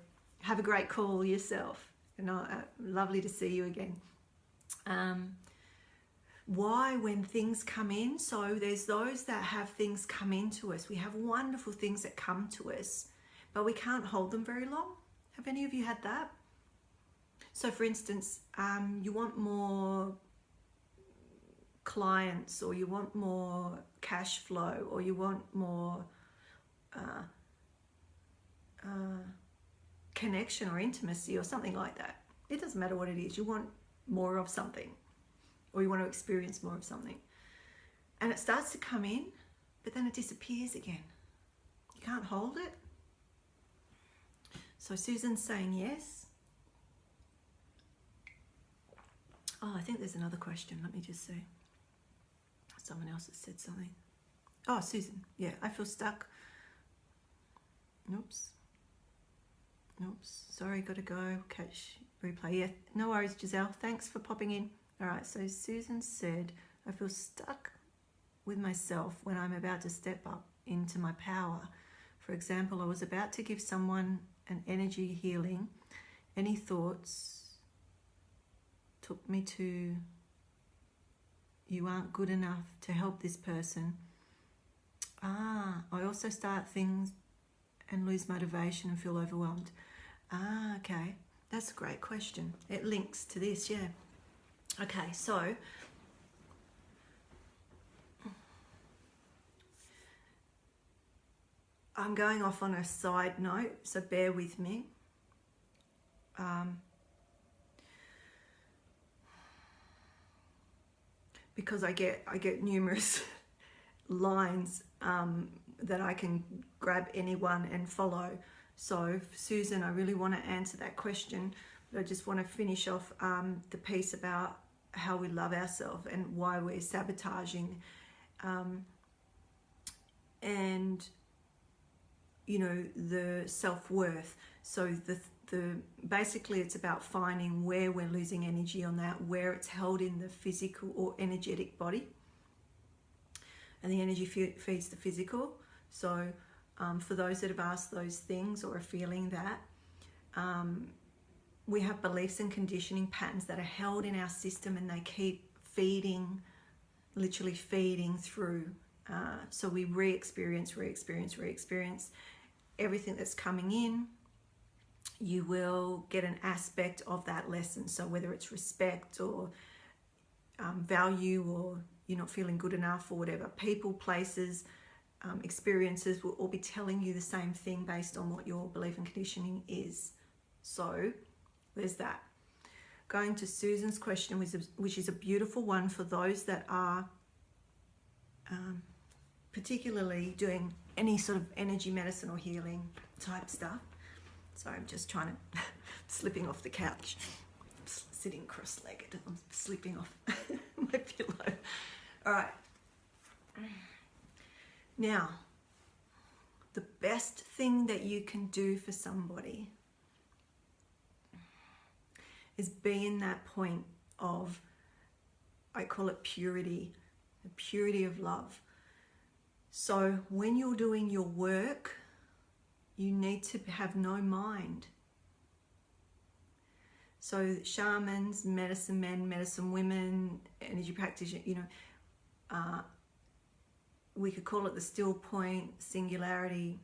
have a great call yourself. Lovely to see you again. Why, when things come in, so there's those that have things come into us. We have wonderful things that come to us, but we can't hold them very long. Have any of you had that? So for instance, you want more clients, or you want more cash flow, or you want more connection or intimacy or something like that. It doesn't matter what it is. You want more of something, or you want to experience more of something, and it starts to come in, but then it disappears again. You can't hold it. So Susan's saying yes. Oh, I think there's another question. Let me just see. Someone else has said something. Oh, Susan. Yeah, I feel stuck. Oops. Sorry, got to go. Catch replay. Yeah, no worries, Giselle. Thanks for popping in. All right, so Susan said, I feel stuck with myself when I'm about to step up into my power. For example, I was about to give someone an energy healing. Any thoughts took me to, you aren't good enough to help this person. I also start things and lose motivation and feel overwhelmed. Okay. That's a great question. It links to this, yeah. Okay, so I'm going off on a side note, so bear with me. Because I get numerous lines that I can grab anyone and follow. So Susan, I really want to answer that question, but I just want to finish off the piece about how we love ourselves and why we're sabotaging, and you know, the self-worth. So the basically it's about finding where we're losing energy on that, where it's held in the physical or energetic body, and the energy feeds the physical. So for those that have asked those things or are feeling that, we have beliefs and conditioning patterns that are held in our system, and they keep feeding, literally feeding through. So we re-experience everything that's coming in. You will get an aspect of that lesson. So whether it's respect or value, or you're not feeling good enough, or whatever, people, places, experiences will all be telling you the same thing based on what your belief and conditioning is. So there's that. Going to Susan's question, which is a beautiful one for those that are particularly doing any sort of energy medicine or healing type stuff. Sorry, I'm just trying to slipping off the couch. I'm sitting cross-legged. I'm slipping off my pillow. All right. Now, the best thing that you can do for somebody is be in that point of, I call it purity, the purity of love. So when you're doing your work, you need to have no mind. So shamans, medicine men, medicine women, energy practitioners, you know, we could call it the still point, singularity.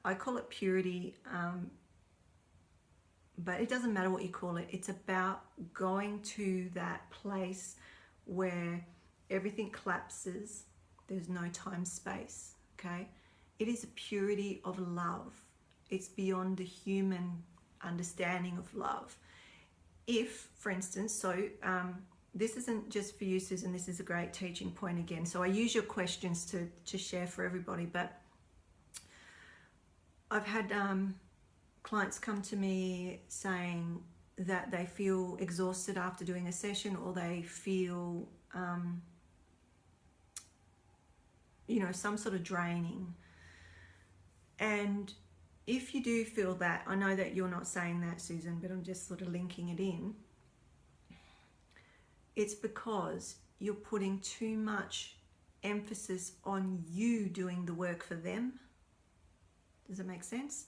I call it purity, but it doesn't matter what you call it. It's about going to that place where everything collapses. There's no time, space, okay? It is a purity of love. It's beyond the human understanding of love. If, for instance, so this isn't just for you, Susan, this is a great teaching point again. So I use your questions to share for everybody, but I've had clients come to me saying that they feel exhausted after doing a session, or they feel, you know, some sort of draining. And if you do feel that, I know that you're not saying that, Susan, but I'm just sort of linking it in. It's because you're putting too much emphasis on you doing the work for them. Does it make sense?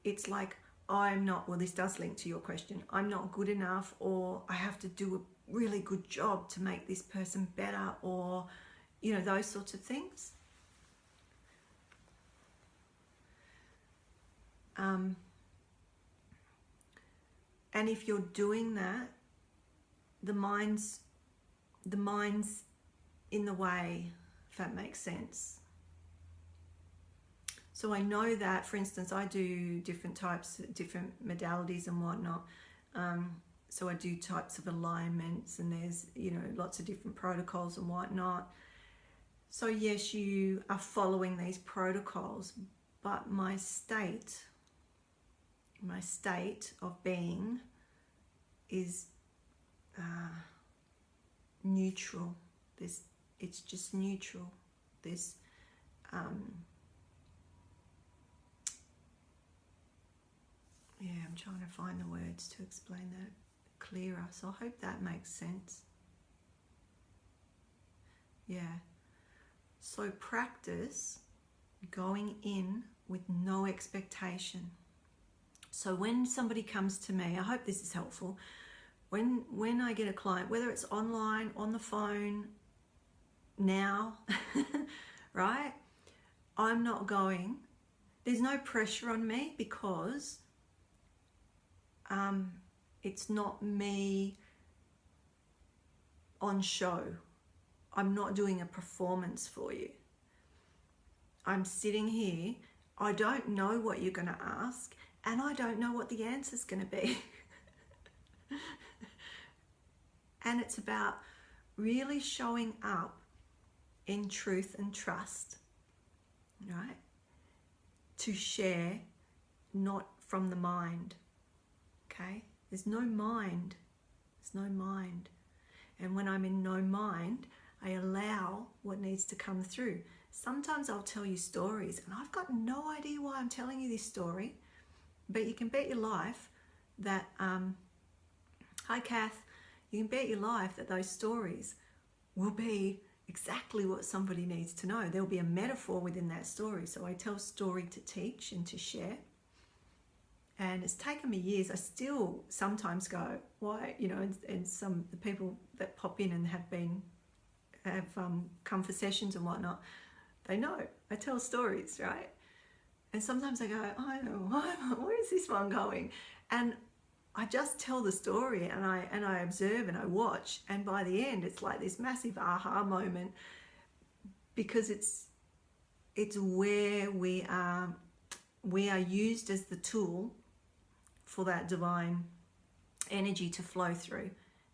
It's like, I'm not, well, this does link to your question, I'm not good enough, or I have to do a really good job to make this person better, or, you know, those sorts of things. And if you're doing that, the mind's in the way, if that makes sense. So I know that, for instance, I do different types, different modalities and whatnot. So I do types of alignments, and there's, you know, lots of different protocols and whatnot. So yes, you are following these protocols, but my state of being is neutral. It's just neutral. This yeah, I'm trying to find the words to explain that clearer. So I hope that makes sense. Yeah. So practice going in with no expectation. So when somebody comes to me, I hope this is helpful. When I get a client, whether it's online, on the phone, now, right? I'm not going, there's no pressure on me, because it's not me on show. I'm not doing a performance for you. I'm sitting here, I don't know what you're going to ask, and I don't know what the answer's going to be. And it's about really showing up in truth and trust, right? To share, not from the mind, okay? There's no mind. There's no mind. And when I'm in no mind, I allow what needs to come through. Sometimes I'll tell you stories, and I've got no idea why I'm telling you this story, but you can bet your life that, hi Kath, you can bet your life that those stories will be exactly what somebody needs to know. There'll be a metaphor within that story. So I tell story to teach and to share. And it's taken me years. I still sometimes go, why, you know, and some the people that pop in and have come for sessions and whatnot, they know I tell stories, right? And sometimes I go, I don't know, where is this one going? And I just tell the story, and I observe and I watch, and by the end it's like this massive aha moment, because it's where we are used as the tool for that divine energy to flow through,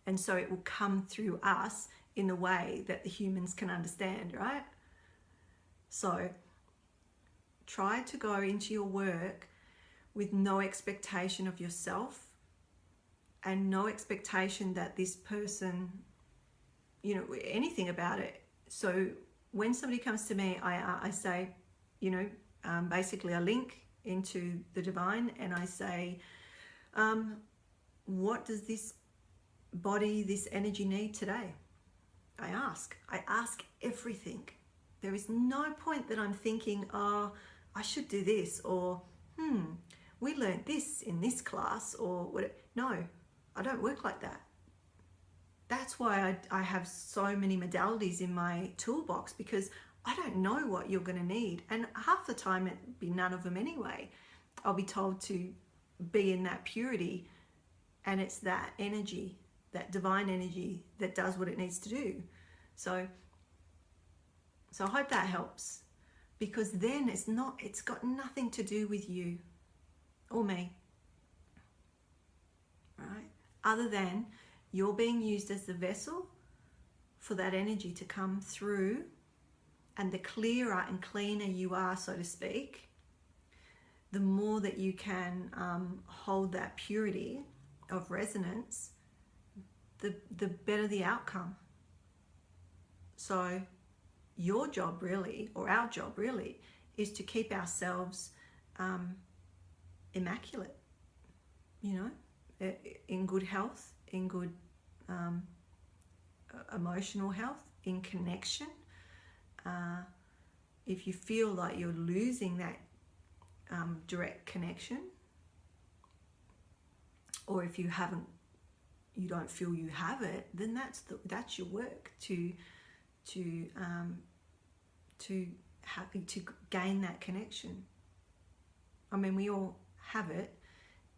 and so it will come through us in a way that the humans can understand, right? So try to go into your work with no expectation of yourself, and no expectation that this person, you know, anything about it. So when somebody comes to me, I say, you know, basically I link into the divine, and I say, what does this body, this energy need today? I ask everything. There is no point that I'm thinking, oh, I should do this, or we learned this in this class, or what. No, I don't work like that. That's why I have so many modalities in my toolbox, because I don't know what you're going to need, and half the time it'd be none of them anyway. I'll be told to be in that purity, and it's that energy, that divine energy, that does what it needs to do. So I hope that helps, because then it's got nothing to do with you or me, right? Other than you're being used as the vessel for that energy to come through, and the clearer and cleaner you are, so to speak, the more that you can hold that purity of resonance, the better the outcome. So your job really, or our job really, is to keep ourselves immaculate, you know, in good health, in good emotional health, in connection. If you feel like you're losing that direct connection, or if you don't feel you have it, then that's your work to gain that connection. I mean, we all have it.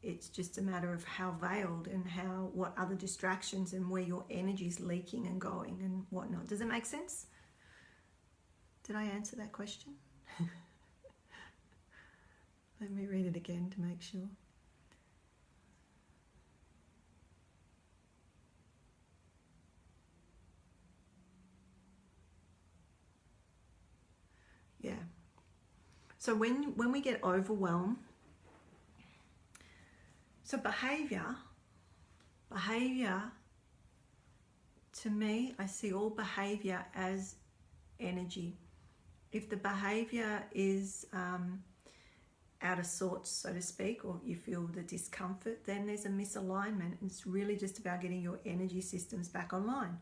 It's just a matter of how veiled and what other distractions and where your energy's leaking and going and whatnot. Does it make sense? Did I answer that question? Let me read it again to make sure. Yeah. So when we get overwhelmed, so behavior, to me, I see all behavior as energy. If the behavior is out of sorts, so to speak, or you feel the discomfort, then there's a misalignment. It's really just about getting your energy systems back online.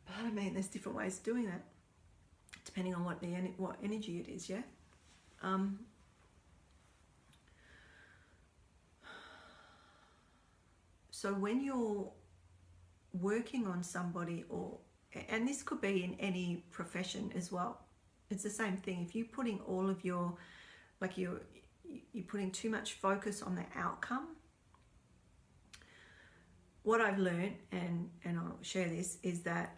But I mean, there's different ways of doing that, depending on what energy it is, yeah? So when you're working on somebody, and this could be in any profession as well, it's the same thing. If you're putting all of your, like you're putting too much focus on the outcome, what I've learned, and I'll share this, is that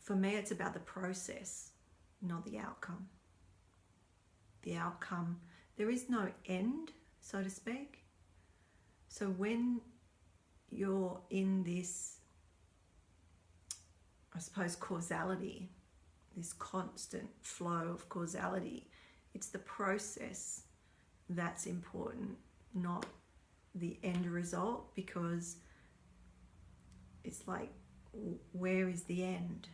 for me it's about the process, not the outcome. The outcome, there is no end, so to speak. So when you're in this, I suppose, causality, this constant flow of causality, it's the process that's important, not the end result, because it's like, where is the end?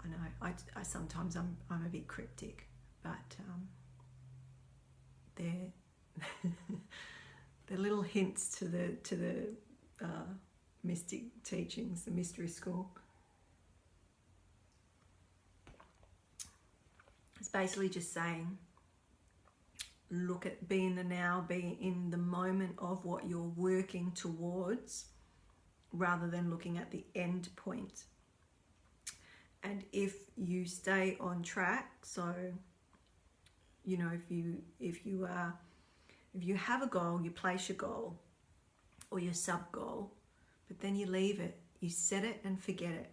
I know, I sometimes I'm a bit cryptic, but they're little hints to the mystic teachings, the mystery school. It's basically just saying, look at, be in the now, be in the moment of what you're working towards, rather than looking at the end point. And if you stay on track, so you know, if you have a goal, you place your goal or your sub goal, but then you leave it, you set it and forget it.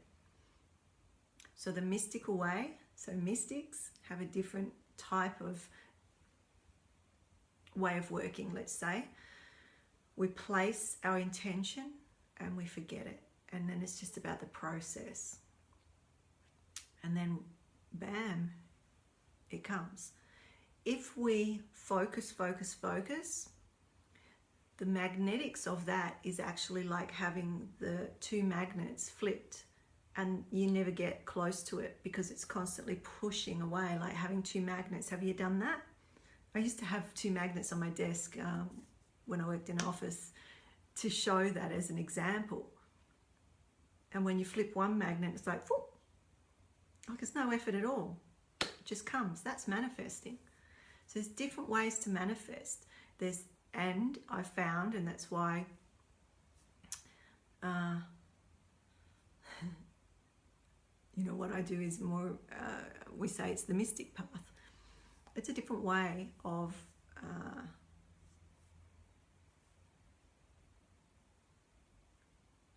So the mystical way, so mystics have a different type of way of working. Let's say we place our intention and we forget it, and then it's just about the process, and then bam, it comes. If we focus, the magnetics of that is actually like having the two magnets flipped, and you never get close to it because it's constantly pushing away, like having two magnets. Have you done that? I used to have two magnets on my desk when I worked in an office, to show that as an example. And when you flip one magnet, it's like, whoop, like it's no effort at all. It just comes. That's manifesting. So there's different ways to manifest. And I found, and that's why you know, what I do is more, we say it's the mystic path. It's a different way of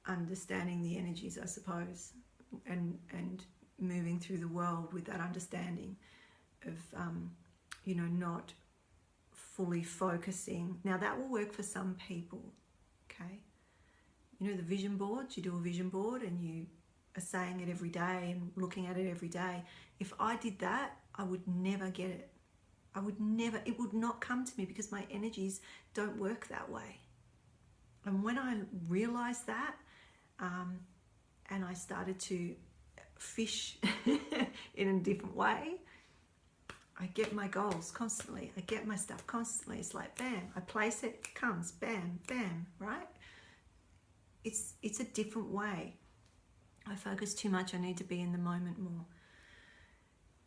understanding the energies, I suppose, and moving through the world with that understanding of you know, not fully focusing. Now that will work for some people, okay? You know, the vision boards, you do a vision board and you are saying it every day and looking at it every day. If I did that, I would never get it. It would not come to me because my energies don't work that way. And when I realized that, and I started to fish in a different way, I get my goals constantly. I get my stuff constantly. It's like, bam, I place it, it comes, bam, bam, right? It's a different way. I focus too much. I need to be in the moment more.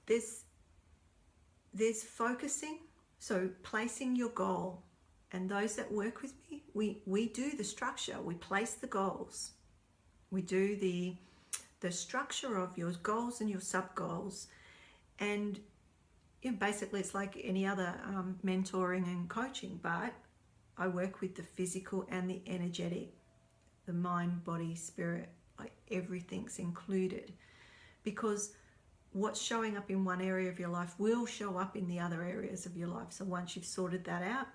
There's focusing. So placing your goal, and those that work with me, we do the structure. We place the goals. We do the structure of your goals and your sub-goals. And basically it's like any other mentoring and coaching, but I work with the physical and the energetic, the mind, body, spirit, like everything's included. Because what's showing up in one area of your life will show up in the other areas of your life. So once you've sorted that out,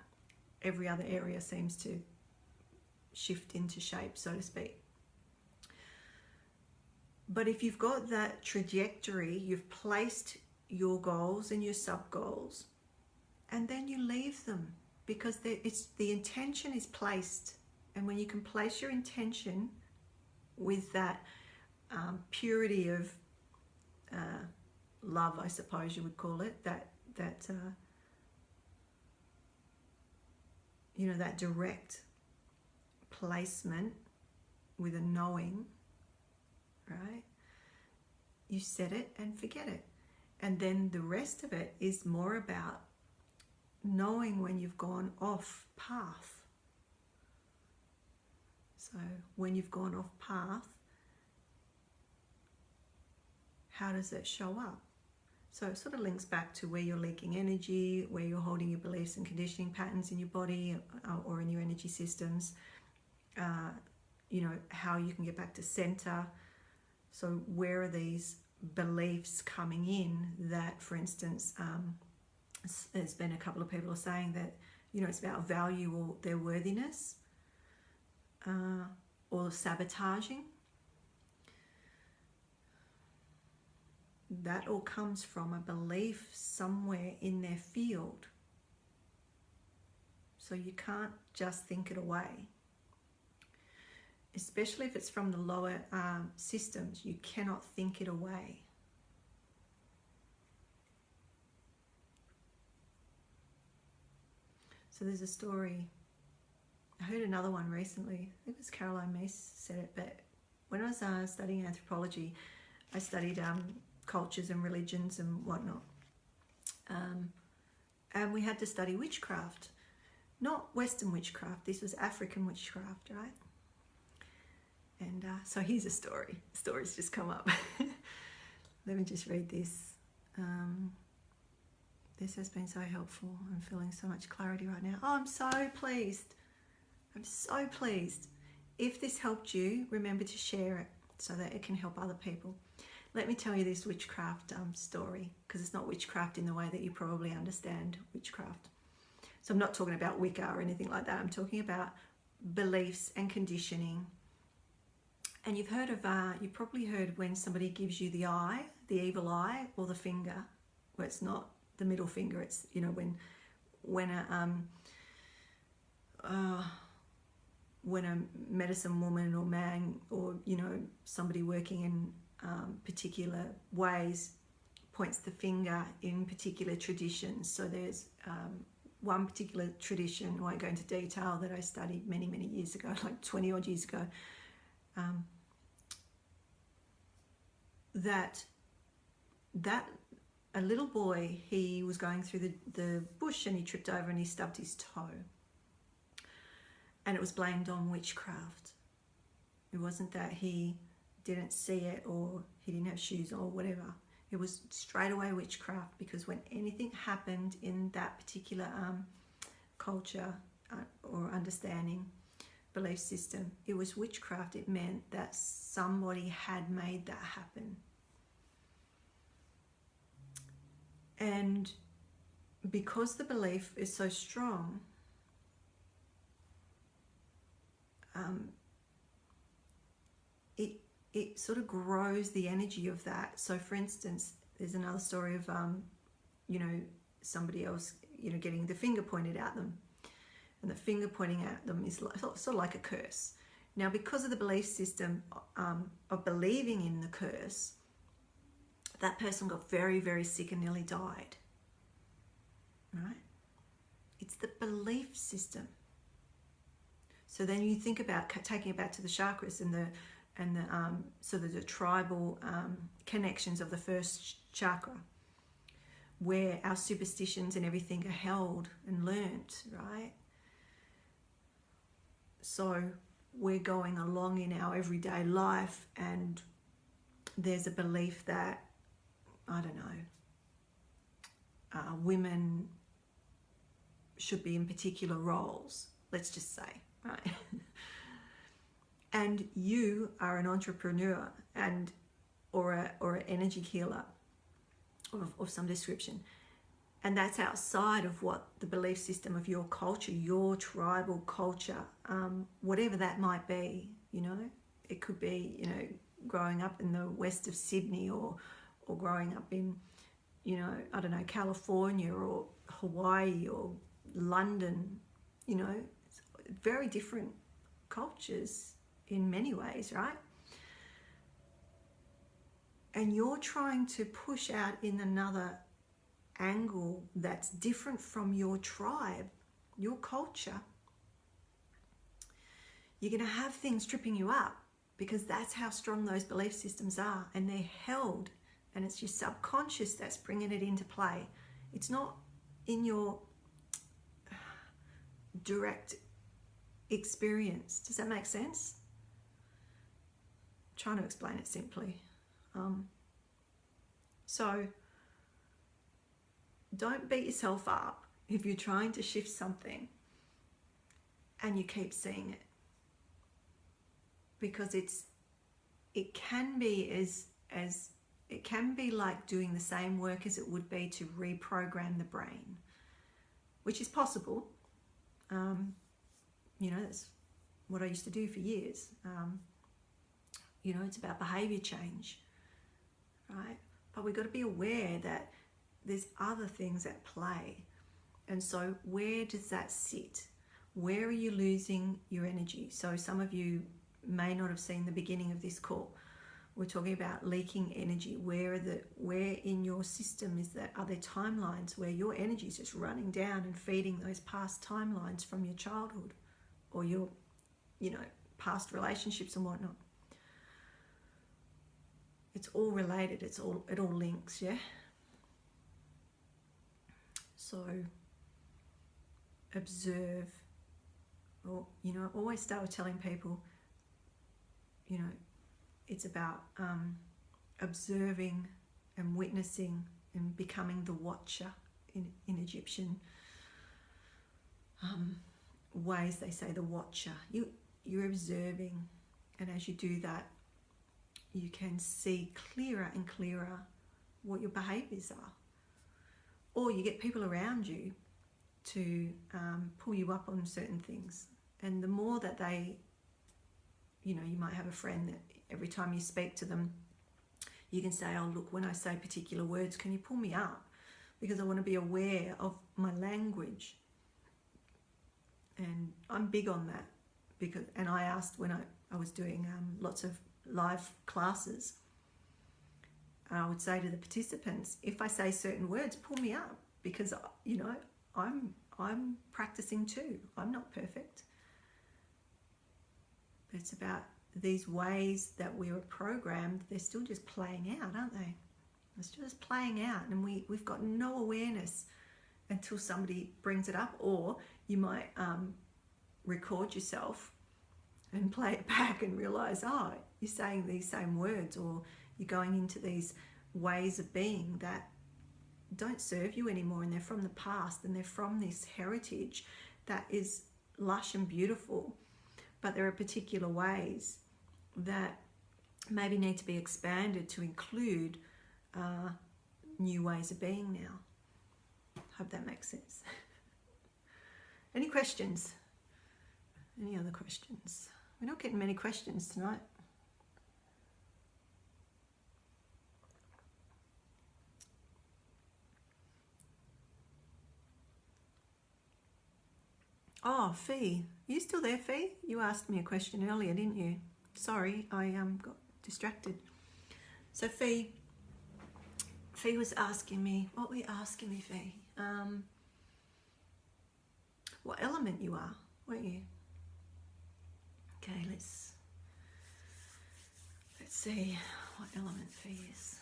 every other area seems to shift into shape, so to speak. But if you've got that trajectory, you've placed your goals and your sub-goals, and then you leave them, because the intention is placed. And when you can place your intention with that purity of love, I suppose you would call it, that that direct placement with a knowing, right? You set it and forget it. And then the rest of it is more about knowing when you've gone off path. So when you've gone off path, how does that show up? So it sort of links back to where you're leaking energy, where you're holding your beliefs and conditioning patterns in your body or in your energy systems. How you can get back to center. So where are these beliefs coming in that, for instance, there's been a couple of people saying that, it's about value or their worthiness, or sabotaging. That all comes from a belief somewhere in their field. So you can't just think it away. Especially if it's from the lower systems, you cannot think it away. So there's a story, I heard another one recently, I think it was Caroline Meese said it, but when I was studying anthropology, I studied cultures and religions and whatnot. And we had to study witchcraft. Not Western witchcraft, this was African witchcraft, right? And so here's a story. Stories just come up. Let me just read this. This has been so helpful. I'm feeling so much clarity right now. Oh, I'm so pleased. I'm so pleased. If this helped you, remember to share it so that it can help other people. Let me tell you this witchcraft story, because it's not witchcraft in the way that you probably understand witchcraft. So I'm not talking about Wicca or anything like that. I'm talking about beliefs and conditioning. And you've probably heard when somebody gives you the eye, the evil eye, or the finger, where it's not the middle finger. It's when a medicine woman or man, or somebody working in particular ways, points the finger in particular traditions. So there's one particular tradition, I won't go into detail, that I studied many years ago, like 20 odd years ago. That a little boy, he was going through the bush and he tripped over and he stubbed his toe, and it was blamed on witchcraft. It wasn't that he didn't see it or he didn't have shoes or whatever. It was straight away witchcraft, because when anything happened in that particular culture or understanding, belief system, it was witchcraft. It meant that somebody had made that happen. And because the belief is so strong, it sort of grows the energy of that. So for instance, there's another story of somebody else getting the finger pointed at them, and the finger pointing at them is sort of like a curse. Now, because of the belief system of believing in the curse, that person got very sick and nearly died, right? It's the belief system. So then you think about taking it back to the chakras and the sort of the tribal connections of the first chakra. where our superstitions and everything are held and learnt, right? So we're going along in our everyday life and there's a belief that, I don't know, women should be in particular roles, let's just say, right? And you are an entrepreneur and or an energy healer of some description, and that's outside of what the belief system of your culture, your tribal culture, whatever that might be. You know, it could be, you know, growing up in the west of Sydney, or growing up in, you know, I don't know, California or Hawaii or London. You know, it's very different cultures in many ways, right? And you're trying to push out in another angle that's different from your tribe, your culture. You're going to have things tripping you up because that's how strong those belief systems are, and they're held, and it's your subconscious that's bringing it into play. It's not in your direct experience. Does that make sense? I'm trying to explain it simply. So don't beat yourself up if you're trying to shift something and you keep seeing it, because it can be it can be like doing the same work as it would be to reprogram the brain, which is possible. You know, that's what I used to do for years. You know, it's about behavior change, right? But we've got to be aware that there's other things at play. And so where does that sit? Where are you losing your energy? So some of you may not have seen the beginning of this call. We're talking about leaking energy. Where in your system is that? Are there timelines where your energy is just running down and feeding those past timelines from your childhood or your, you know, past relationships and whatnot? It's all related. It all links, yeah? So observe, or, you know, always start with telling people, you know, it's about observing and witnessing and becoming the watcher in Egyptian ways. They say the watcher. You're observing, and as you do that, you can see clearer and clearer what your behaviours are. Or you get people around you to pull you up on certain things. And the more that they, you know, you might have a friend that every time you speak to them, you can say, oh, look, when I say particular words, can you pull me up? Because I want to be aware of my language. And I'm big on that. And I asked when I was doing lots of live classes, I would say to the participants, if I say certain words, pull me up, because, you know, I'm practicing too. I'm not perfect. It's about these ways that we were programmed. They're still just playing out, aren't they? They're still just playing out, and we've got no awareness until somebody brings it up, or you might record yourself and play it back and realize, oh, you're saying these same words, or you're going into these ways of being that don't serve you anymore, and they're from the past, and they're from this heritage that is lush and beautiful, but there are particular ways that maybe need to be expanded to include new ways of being now. Hope that makes sense. Any questions? Any other questions? We're not getting many questions tonight. Oh, Fee. Are you still there, Fee? You asked me a question earlier, didn't you? Sorry, I got distracted. So Fee was asking me, what were you asking me, Fee? What element you are, weren't you? Okay, let's see what element Fee is.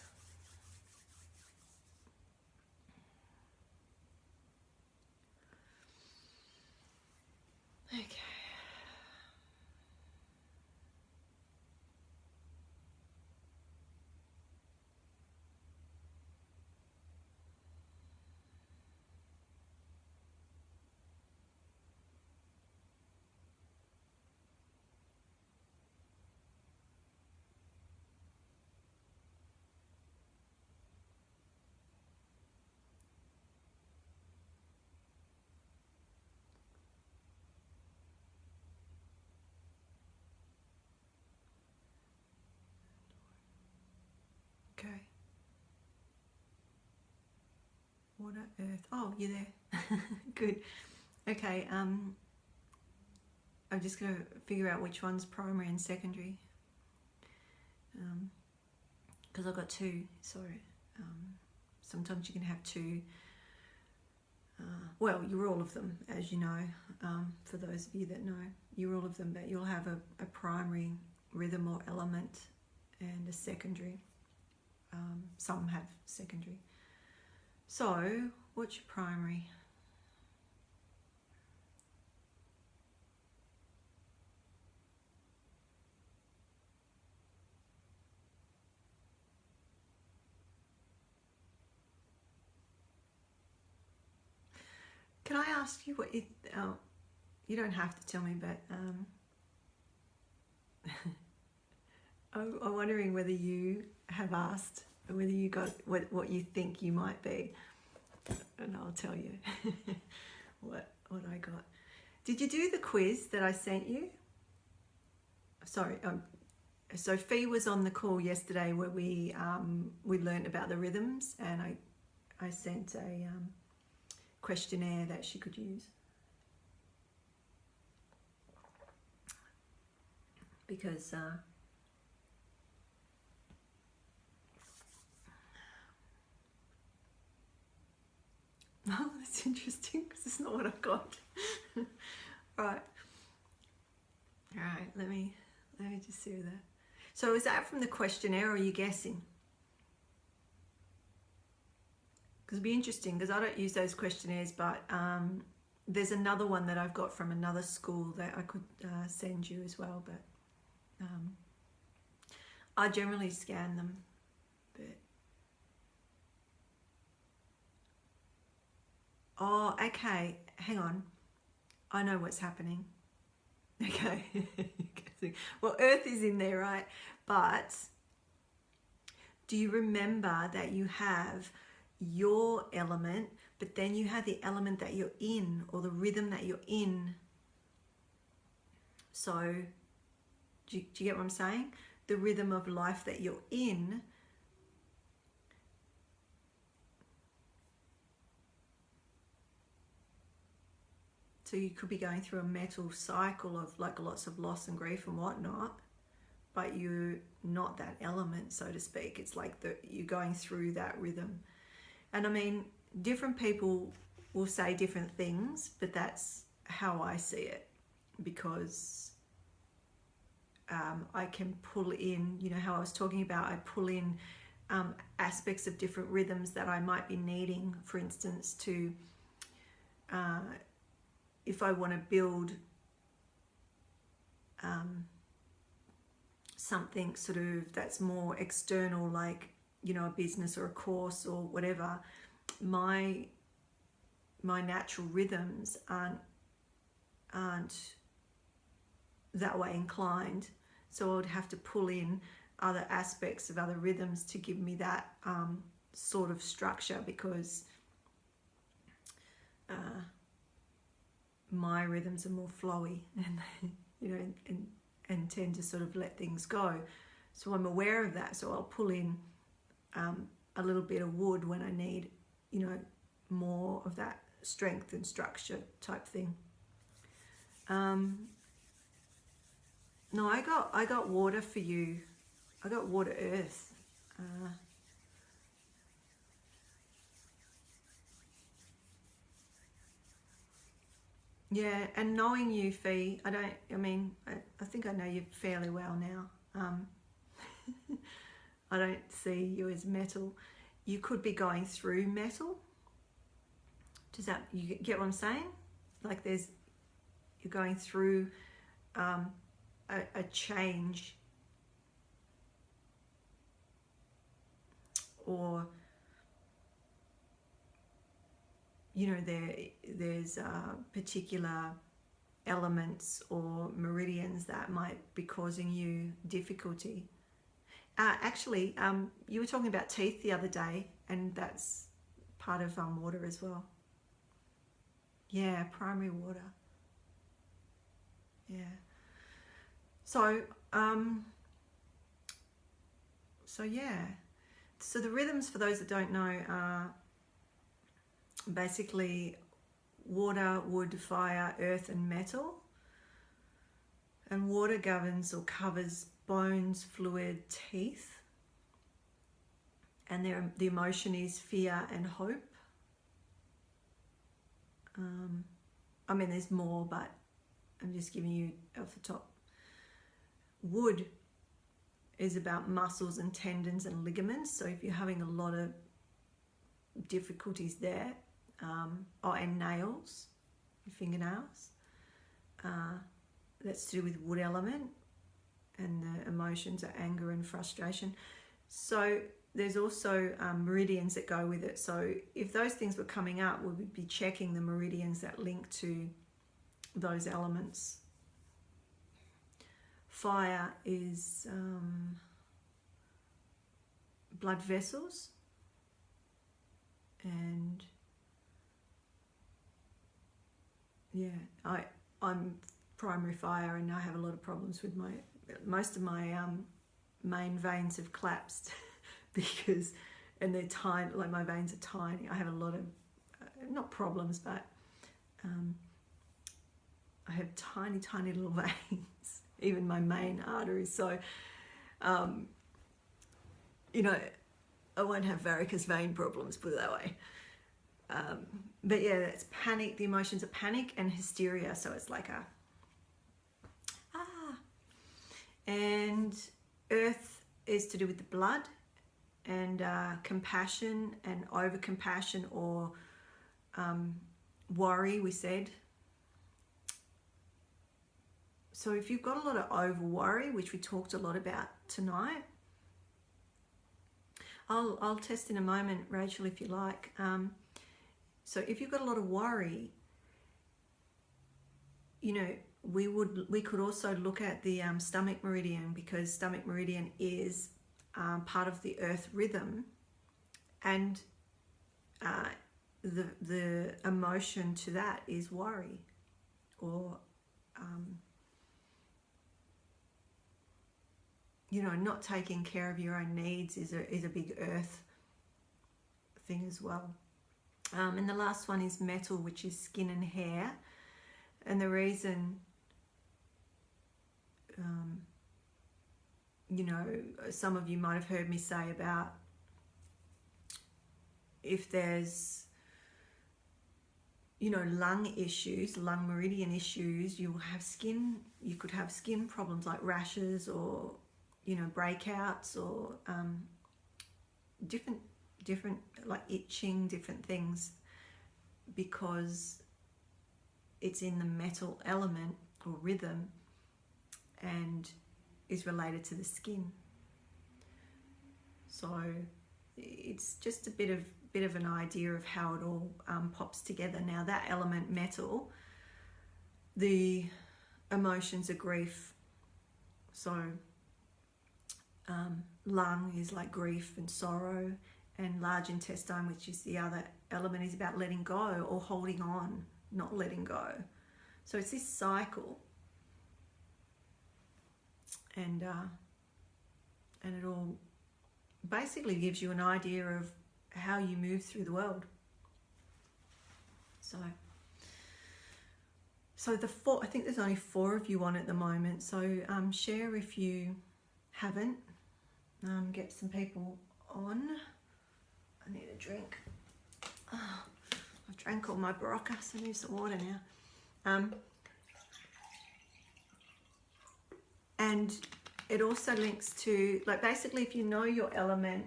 Water, earth. Oh, you're there. Good. Okay. I'm just going to figure out which one's primary and secondary. Because I've got two. So sometimes you can have two. Well, you're all of them, as you know. For those of you that know, you're all of them, but you'll have a primary rhythm or element and a secondary. Some have secondary. So, what's your primary? Can I ask you what you don't have to tell me, but I'm wondering whether you have asked, or whether you got what you think you might be, and I'll tell you what I got. Did you do the quiz that I sent you? Sorry, Sophie was on the call yesterday where we learned about the rhythms, and I sent a questionnaire that she could use. Because oh, that's interesting, because it's not what I got. Right. All right, let me just see that. So is that from the questionnaire, or are you guessing? Because it'd be interesting, because I don't use those questionnaires, but there's another one that I've got from another school that I could send you as well, but I generally scan them. But oh, okay, hang on, I know what's happening. Okay. Well, Earth is in there, right? But do you remember that you have your element, but then you have the element that you're in, or the rhythm that you're in? So do you get what I'm saying? The rhythm of life that you're in. So you could be going through a metal cycle of like lots of loss and grief and whatnot, but you're not that element, so to speak. It's like you're going through that rhythm. And I mean, different people will say different things, but that's how I see it, because I can pull in, you know how I was talking about, I pull in aspects of different rhythms that I might be needing, for instance, to if I want to build something sort of that's more external, like, you know, a business or a course or whatever, my natural rhythms aren't that way inclined. So I would have to pull in other aspects of other rhythms to give me that sort of structure, because my rhythms are more flowy and you know, and tend to sort of let things go. So I'm aware of that. So I'll pull in a little bit of wood when I need, you know, more of that strength and structure type thing. No, I got water for you. I got water, earth. Yeah, and knowing you, Fee, I think I know you fairly well now. I don't see you as metal. You could be going through metal. Does that, you get what I'm saying? Like you're going through a change, or you know, there's particular elements or meridians that might be causing you difficulty. Actually, you were talking about teeth the other day, and that's part of water as well. Yeah, primary water. Yeah. So yeah. So the rhythms, for those that don't know, are basically water, wood, fire, earth and metal. And water governs or covers bones, fluid, teeth. And the emotion is fear and hope. I mean, there's more, but I'm just giving you off the top. Wood is about muscles and tendons and ligaments. So if you're having a lot of difficulties there, and nails, your fingernails, that's to do with wood element, and the emotions are anger and frustration. So there's also meridians that go with it. So if those things were coming up, we would be checking the meridians that link to those elements. Fire is blood vessels, and yeah, I'm primary fire, and I have a lot of problems with most of my main veins have collapsed because, and they're tiny, like my veins are tiny. I have a lot of not problems, but I have tiny little veins, even my main arteries. So you know, I won't have varicose vein problems, put it that way. But yeah, it's panic. The emotions are panic and hysteria. So it's like a and earth is to do with the blood, and compassion and over compassion, or worry, we said. So if you've got a lot of over worry, which we talked a lot about tonight, I'll test in a moment, Rachel, if you like. So if you've got a lot of worry, you know, we could also look at the stomach meridian, because stomach meridian is part of the earth rhythm, and the emotion to that is worry, or you know, not taking care of your own needs is a big earth thing as well. And the last one is metal, which is skin and hair. And the reason, you know, some of you might have heard me say about if there's, you know, lung issues, lung meridian issues, you could have skin problems like rashes, or you know, breakouts, or different like itching, different things, because it's in the metal element or rhythm and is related to the skin. So it's just a bit of an idea of how it all pops together. Now that element metal, the emotions are grief. So lung is like grief and sorrow, and large intestine, which is the other element, is about letting go or holding on, not letting go. So it's this cycle, and it all basically gives you an idea of how you move through the world. So I think there's only 4 of you on at the moment. So share if you haven't. Get some people on. I need a drink. Oh, I've drank all my Barocca, so I need some water now. And it also links to, like, basically if you know your element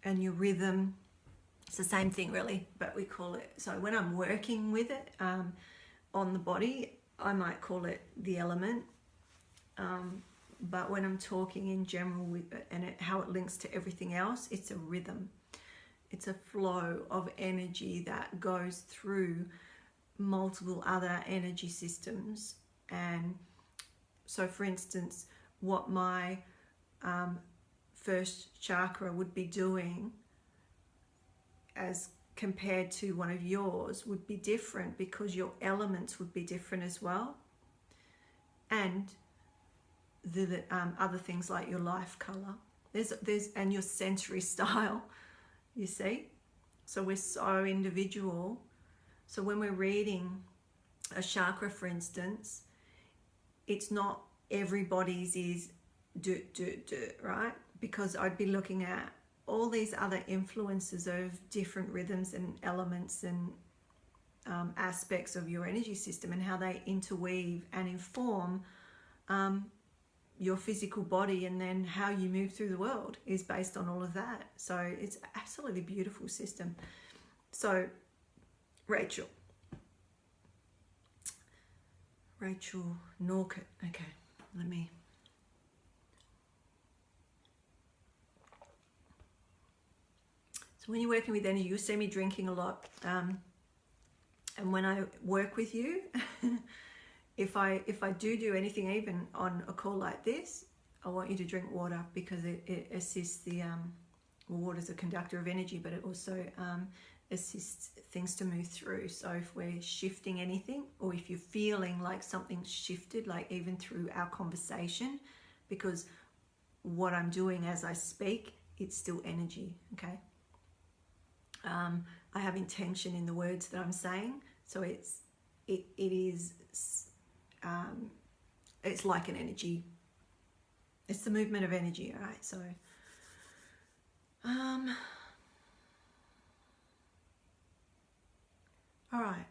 and your rhythm, it's the same thing really, but we call it, so when I'm working with it on the body, I might call it the element. But when I'm talking in general with it, and how it links to everything else, it's a rhythm. It's a flow of energy that goes through multiple other energy systems. And so for instance, what my first chakra would be doing as compared to one of yours would be different, because your elements would be different as well. And the other things like your life color, there's and your sensory style, you see. So we're so individual. So when we're reading a chakra, for instance, it's not everybody's is do, right? Because I'd be looking at all these other influences of different rhythms and elements and aspects of your energy system and how they interweave and inform your physical body, and then how you move through the world is based on all of that. So it's absolutely beautiful system. So Rachel Norkett. Okay, let me. So when you're working with energy, you'll see me drinking a lot. And when I work with you, if I do anything, even on a call like this, I want you to drink water, because it assists the well, water's a conductor of energy, but it also assists things to move through. So if we're shifting anything, or if you're feeling like something's shifted, like even through our conversation, because what I'm doing as I speak, it's still energy, okay? I have intention in the words that I'm saying, so it is it's like an energy. It's the movement of energy, all right? So all right.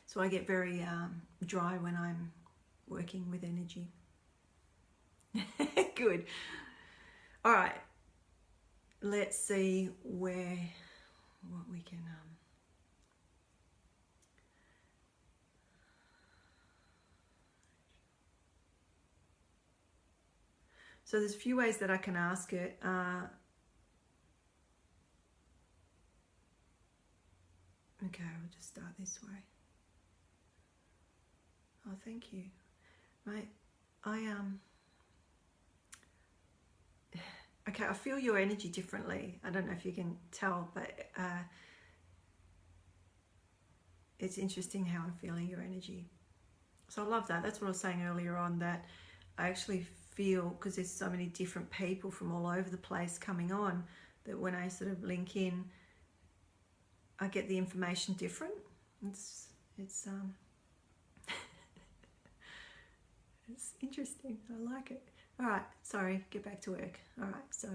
So I get very dry when I'm working with energy. Good. All right. Let's see what we can. So there's a few ways that I can ask it. Okay, we'll just start this way. Oh, thank you, mate. Okay, I feel your energy differently. I don't know if you can tell, but it's interesting how I'm feeling your energy. So I love that. That's what I was saying earlier on, that I actually feel, because there's so many different people from all over the place coming on, that when I sort of link in, I get the information different. It's it's interesting. I like it. All right, sorry, get back to work. All right, so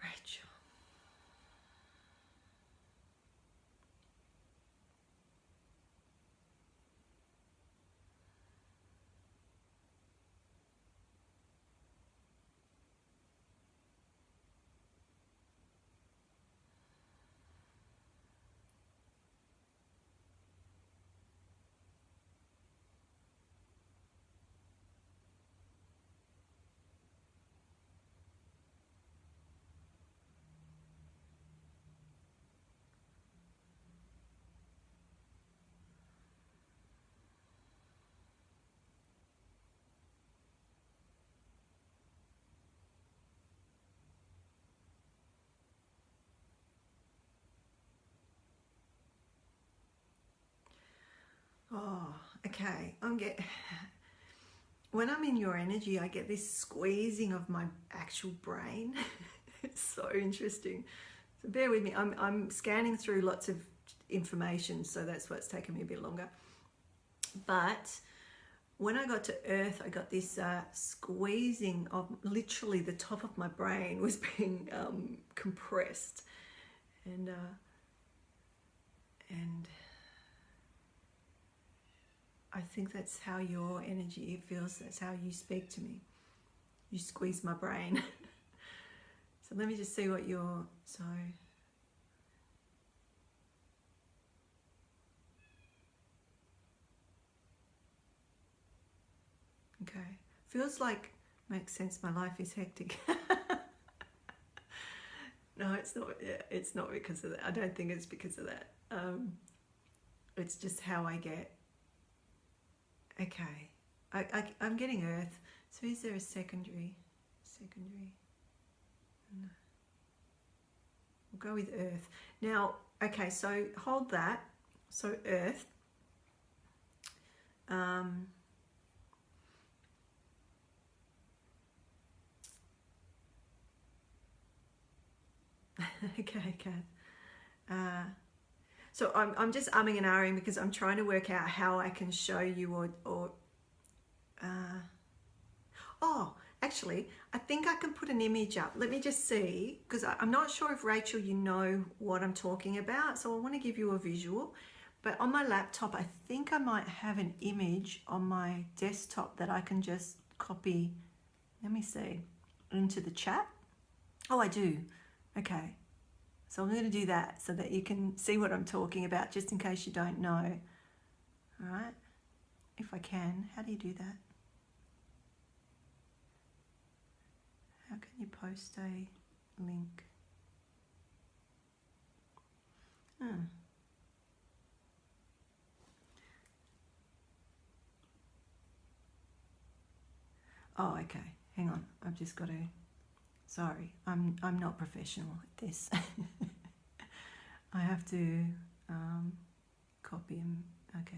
Rachel. Oh, okay. When I'm in your energy, I get this squeezing of my actual brain. It's so interesting. So bear with me. I'm scanning through lots of information, so that's what's taken me a bit longer. But when I got to Earth, I got this squeezing of literally the top of my brain was being compressed, and I think that's how your energy feels. That's how you speak to me. You squeeze my brain. So let me just see what you're. So. Okay. Feels like, makes sense. My life is hectic. No, it's not. Yeah, it's not because of that. I don't think it's because of that. It's just how I get. Okay, I'm getting Earth. So is there a secondary? No. We'll go with Earth. Now, okay, so hold that. So Earth. Okay, Kath. So I'm just umming and ahhing because I'm trying to work out how I can show you or oh, actually, I think I can put an image up. Let me just see, because I'm not sure if Rachel, you know what I'm talking about. So I want to give you a visual. But on my laptop, I think I might have an image on my desktop that I can just copy, let me see, into the chat. Oh, I do. Okay. So I'm going to do that so that you can see what I'm talking about, just in case you don't know. All right. If I can. How do you do that? How can you post a link? Oh, okay. Hang on. I've just got to. Sorry, I'm not professional at this. I have to copy and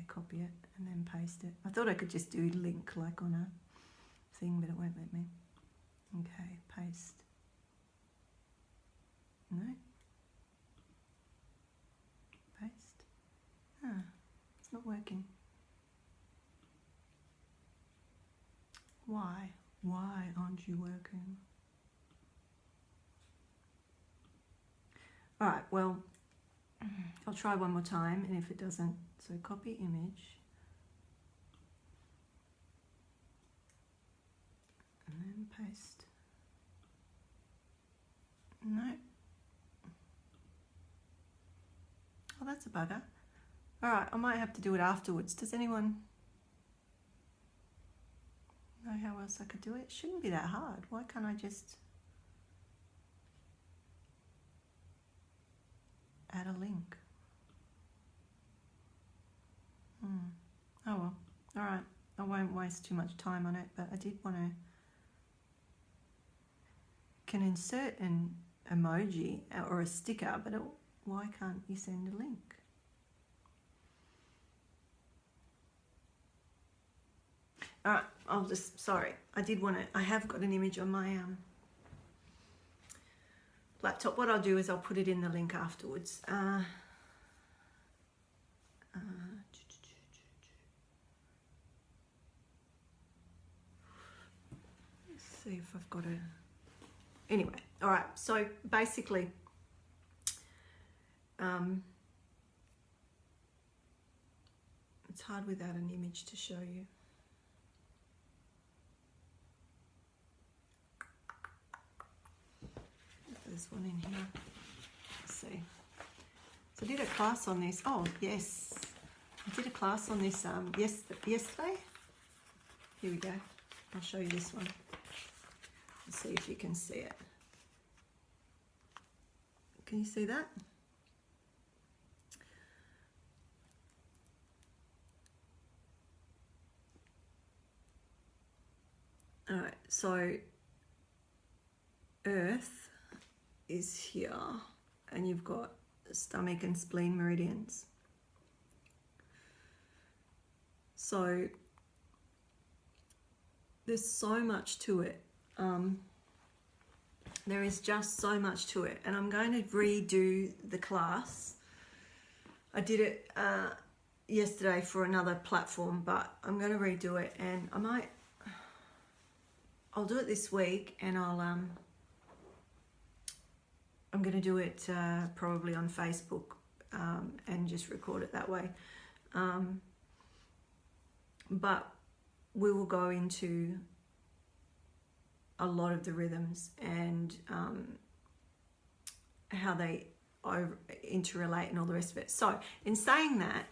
copy it and then paste it. I thought I could just do link like on a thing, but it won't let me. Okay, paste. No. Paste. Ah, it's not working. Why? Why aren't you working? All right, well, I'll try one more time, and if it doesn't, so copy image. And then paste. No. Oh, that's a bugger. All right, I might have to do it afterwards. Does anyone know how else I could do it? It shouldn't be that hard. Why can't I just add a link? Oh well. All right. I won't waste too much time on it, but I did want to. Can insert an emoji or a sticker, but why can't you send a link? All right, I'll just, sorry, I have got an image on my laptop. What I'll do is I'll put it in the link afterwards. Let's see if I've got a, anyway, all right, so basically, it's hard without an image to show you. There's one in here. Let's see. So I did a class on this. Oh, yes. I did a class on this yesterday. Here we go. I'll show you this one. Let's see if you can see it. Can you see that? All right, so Earth is here, and you've got stomach and spleen meridians. So there's so much to it. There is just so much to it, and I'm going to redo the class. I did it yesterday for another platform, but I'm going to redo it, and I'll do it this week, and I'm going to do it probably on Facebook and just record it that way. But we will go into a lot of the rhythms and how they interrelate and all the rest of it. So in saying that,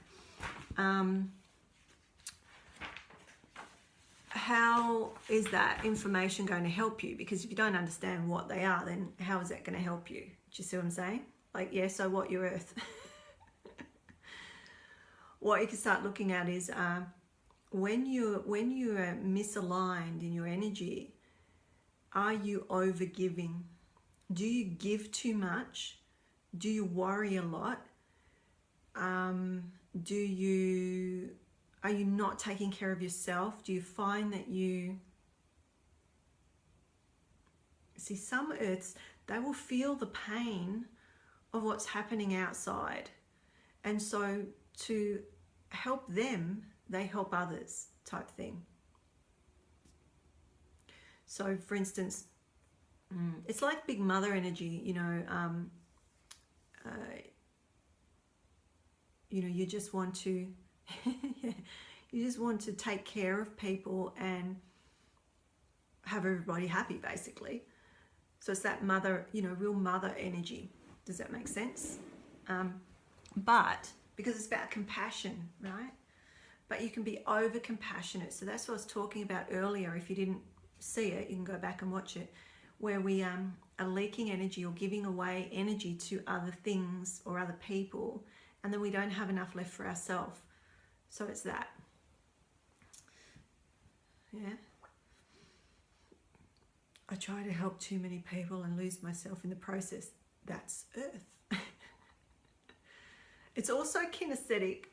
how is that information going to help you? Because if you don't understand what they are, then how is that going to help you? Do you see what I'm saying? Like, yeah, so what, your Earth? What you can start looking at is when you're misaligned in your energy, are you over giving? Do you give too much? Do you worry a lot? Are you not taking care of yourself? Do you find that you See, some earths, they will feel the pain of what's happening outside. And so to help them, they help others type thing. So for instance, it's like big mother energy, you know, you just want to, you just want to take care of people and have everybody happy, basically. So it's that mother, you know, real mother energy. Does that make sense? But because it's about compassion, right? But you can be over compassionate. So that's what I was talking about earlier. If you didn't see it, you can go back and watch it, where we are leaking energy or giving away energy to other things or other people, and then we don't have enough left for ourselves. So it's that. Yeah. I try to help too many people and lose myself in the process. That's earth. It's also kinesthetic.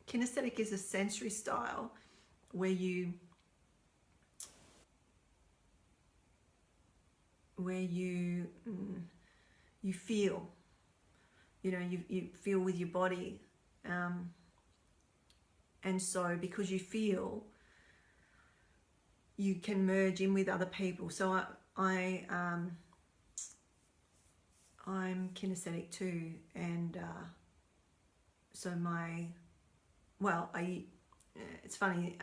Kinesthetic is a sensory style where you feel, you know, you feel with your body, and so because you feel, you can merge in with other people. So I'm kinesthetic too, and so it's funny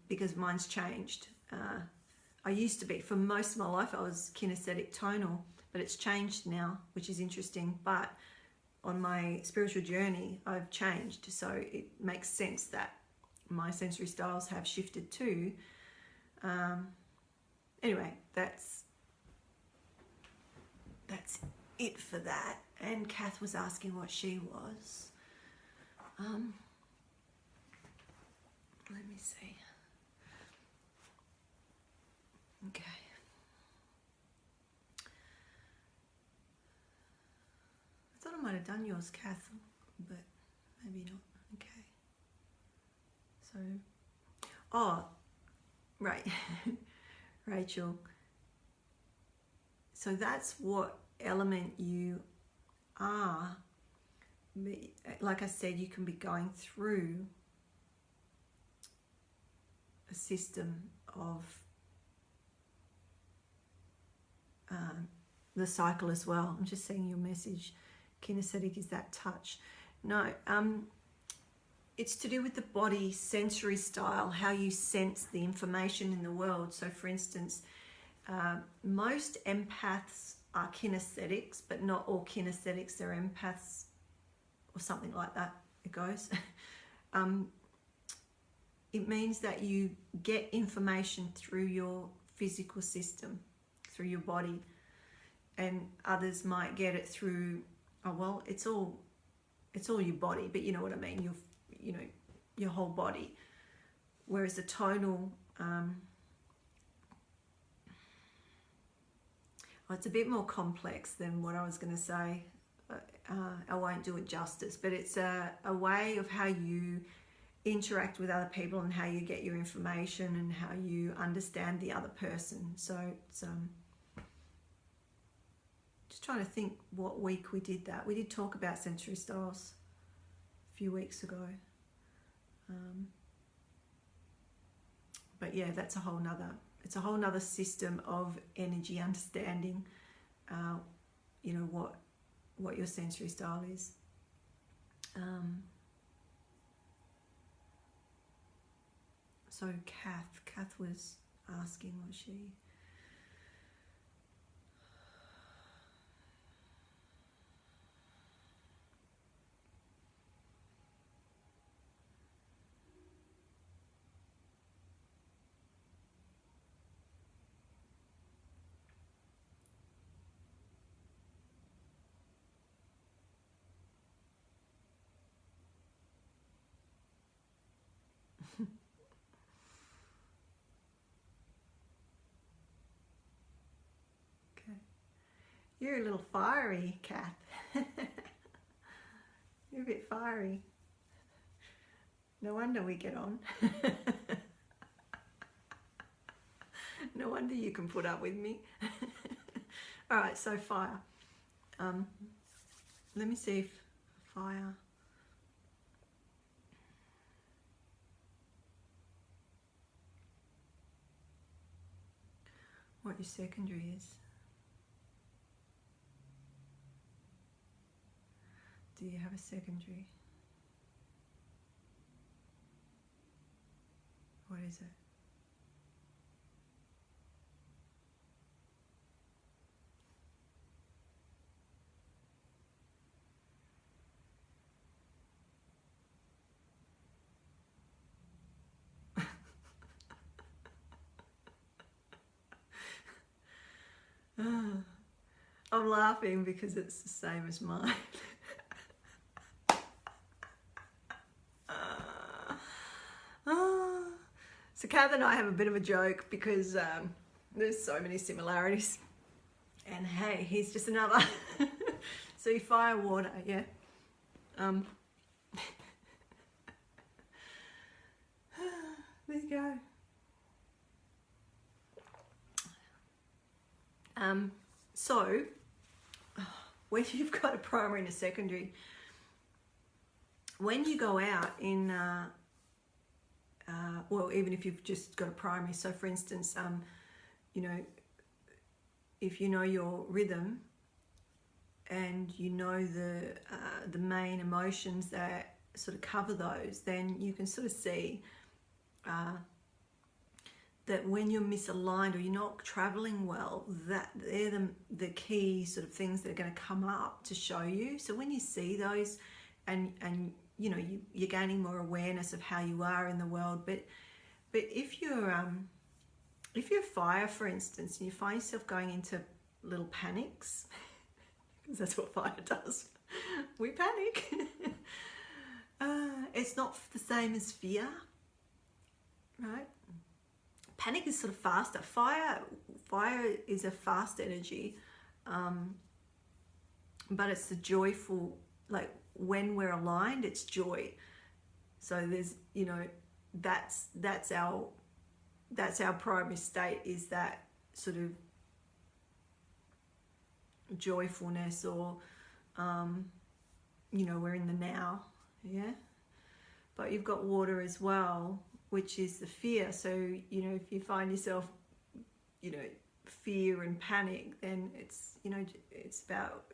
because mine's changed. I used to be, for most of my life, I was kinesthetic tonal, but it's changed now, which is interesting. But on my spiritual journey, I've changed. So it makes sense that my sensory styles have shifted too. Anyway, that's it for that. And Kath was asking what she was. Let me see. Okay. I thought I might have done yours, Kath, but maybe not. Okay. So, oh, right. Rachel. So that's what element you are. Like I said, you can be going through a system of the cycle as well. I'm just seeing your message. Kinesthetic is that touch. No, it's to do with the body sensory style, how you sense the information in the world. So for instance, most empaths are kinesthetics, but not all kinesthetics are empaths, or something like that it goes. It means that you get information through your physical system, through your body, and others might get it through, oh well, it's all your body, but you know what I mean, your whole body. Whereas the tonal, it's a bit more complex than what I was going to say. I won't do it justice, but it's a way of how you interact with other people and how you get your information and how you understand the other person. So it's just trying to think what week we did that. We did talk about sensory styles a few weeks ago. But yeah, that's a whole nother system of energy understanding, what your sensory style is. So Kath was asking, was she? You're a little fiery, Kath. You're a bit fiery. No wonder we get on. No wonder you can put up with me. All right, so fire. Let me see if fire. What your secondary is. Do you have a secondary? What is it? I'm laughing because it's the same as mine. So Kath and I have a bit of a joke because there's so many similarities. And hey, he's just another. So fire, water, yeah. There you go. So when you've got a primary and a secondary, when you go out in well, even if you've just got a primary, so for instance, you know, if you know your rhythm and you know the main emotions that sort of cover those, then you can sort of see that when you're misaligned or you're not traveling well, that they're the key sort of things that are going to come up to show you. So when you see those, and you know, you're gaining more awareness of how you are in the world. But if you're fire, for instance, and you find yourself going into little panics, because that's what fire does, we panic. It's not the same as fear, right? Panic is sort of faster. Fire is a fast energy, but it's the joyful, like when we're aligned, it's joy. So there's, you know, that's our primary state, is that sort of joyfulness, or you know, we're in the now, yeah. But you've got water as well, which is the fear. So, you know, if you find yourself, you know, fear and panic, then it's, you know, it's about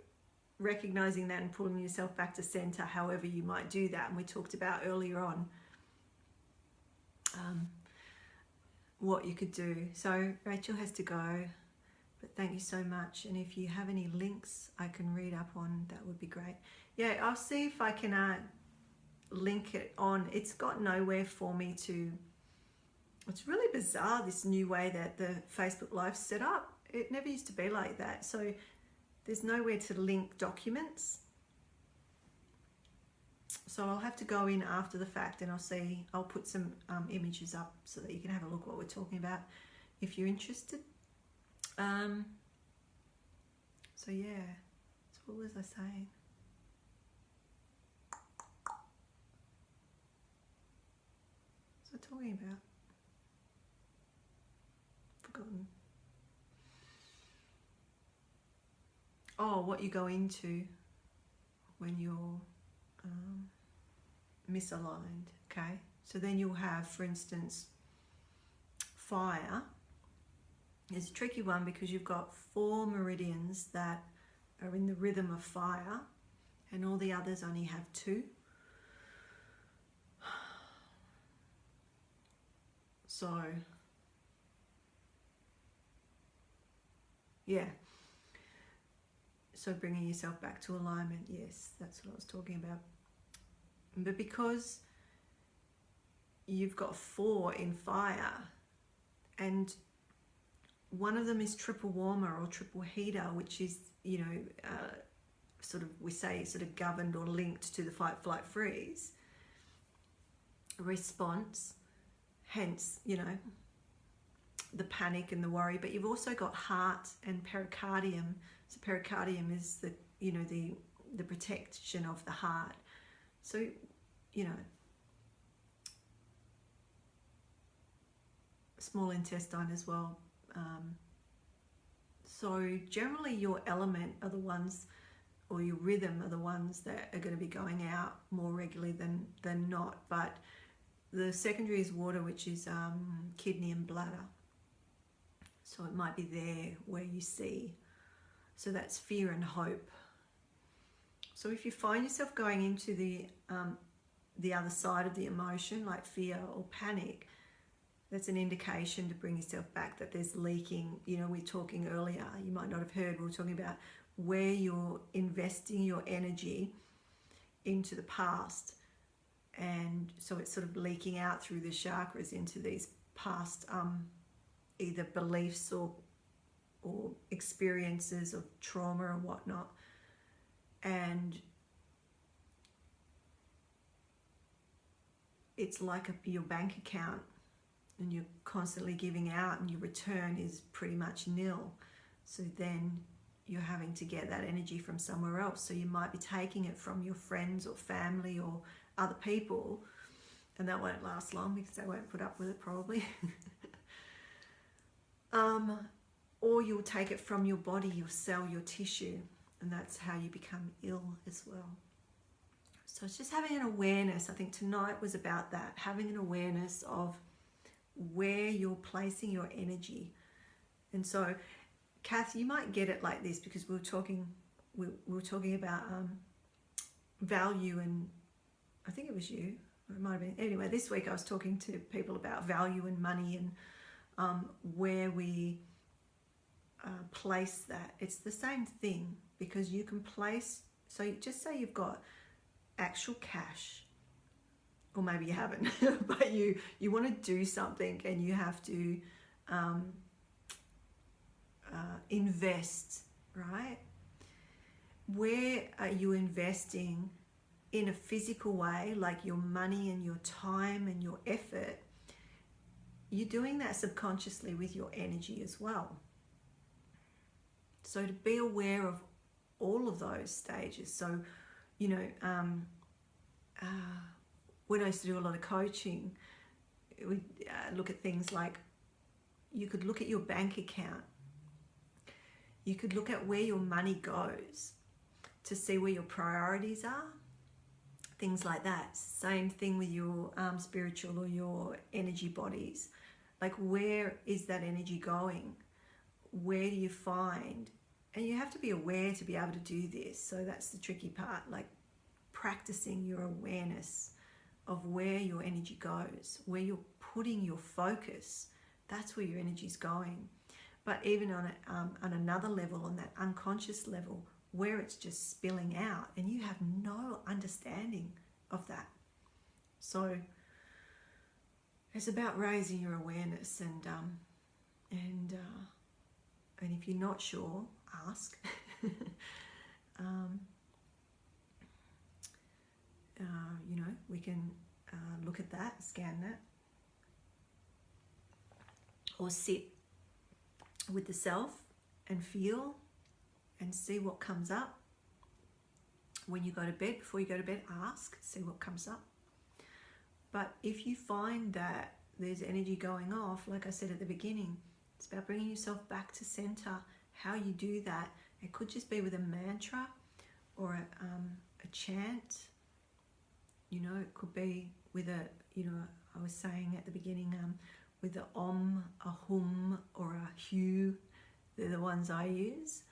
recognizing that and pulling yourself back to center, however you might do that. And we talked about earlier on what you could do. So Rachel has to go, but thank you so much. And if you have any links I can read up on, that would be great. Yeah, I'll see if I can link it on. It's got nowhere for me to. It's really bizarre, this new way that the Facebook Live's set up. It never used to be like that. So there's nowhere to link documents. So I'll have to go in after the fact, and I'll put some images up so that you can have a look what we're talking about if you're interested. So yeah, so what was I saying? What was I talking about? Forgotten. Oh, what you go into when you're misaligned. Okay, so then you'll have, for instance, fire is a tricky one because you've got 4 meridians that are in the rhythm of fire, and all the others only have 2. So yeah, so bringing yourself back to alignment, yes, that's what I was talking about. But because you've got 4 in fire, and one of them is triple warmer or triple heater, which is, you know, sort of, we say, sort of governed or linked to the fight, flight, freeze response, hence, you know, the panic and the worry. But you've also got heart and pericardium. So pericardium is the, you know, the protection of the heart. So, you know, small intestine as well. So generally your element are the ones, or your rhythm are the ones that are going to be going out more regularly than not. But the secondary is water, which is kidney and bladder. So it might be there where you see. So that's fear and hope. So if you find yourself going into the other side of the emotion, like fear or panic, that's an indication to bring yourself back, that there's leaking. You know, we were talking earlier, you might not have heard, we were talking about where you're investing your energy into the past. And so it's sort of leaking out through the chakras into these past either beliefs or experiences of trauma and whatnot. And it's like your bank account, and you're constantly giving out and your return is pretty much nil. So then you're having to get that energy from somewhere else. So you might be taking it from your friends or family or other people, and that won't last long because they won't put up with it probably. Or you'll take it from your body, your cell, your tissue, and that's how you become ill as well. So it's just having an awareness. I think tonight was about that, having an awareness of where you're placing your energy. And so, Kath, you might get it like this, because we were talking about value, and I think it was you, or it might have been. Anyway, this week I was talking to people about value and money, and where we place that. It's the same thing, because you can place, so just say you've got actual cash, or maybe you haven't, but you want to do something and you have to invest, right? Where are you investing in a physical way, like your money and your time and your effort? You're doing that subconsciously with your energy as well. So to be aware of all of those stages. So, you know, when I used to do a lot of coaching, we look at things like, you could look at your bank account. You could look at where your money goes to see where your priorities are. Things like that. Same thing with your spiritual or your energy bodies. Like, where is that energy going? Where do you find? And you have to be aware to be able to do this. So that's the tricky part, like practicing your awareness of where your energy goes, where you're putting your focus. That's where your energy is going. But even on another level, on that unconscious level, where it's just spilling out and you have no understanding of that. So it's about raising your awareness, and if you're not sure, ask. You know, we can look at that, scan that, or sit with the self and feel and see what comes up. When you go to bed, before you go to bed, ask, see what comes up. But if you find that there's energy going off, like I said at the beginning, it's about bringing yourself back to center. How you do that, it could just be with a mantra or a chant. You know, it could be with a, you know, I was saying at the beginning, with a om, a hum, or a hu. They're the ones I use.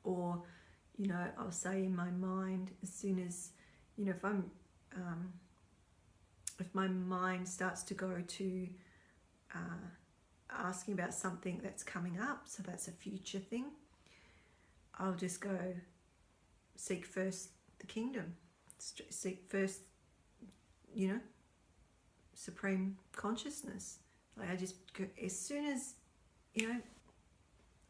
Or, you know, I'll say in my mind, as soon as, you know, if my mind starts to go to asking about something that's coming up, so that's a future thing, I'll just go, seek first the kingdom, seek first, you know, supreme consciousness. Like, I just, as soon as, you know,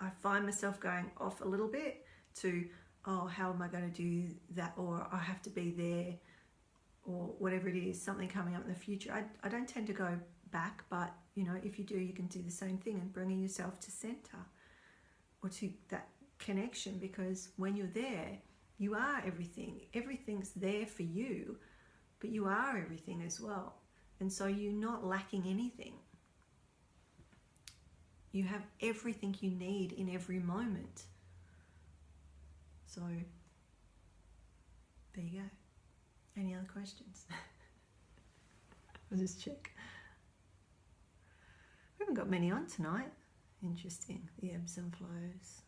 I find myself going off a little bit to, oh, how am I going to do that, or I have to be there, or whatever it is, something coming up in the future, I don't tend to go back. But, you know, if you do, you can do the same thing and bringing yourself to center, or to that connection, because when you're there, you are everything. Everything's there for you, but you are everything as well. And so you're not lacking anything. You have everything you need in every moment. So there you go. Any other questions? I'll just check. We haven't got many on tonight. Interesting. The ebbs and flows.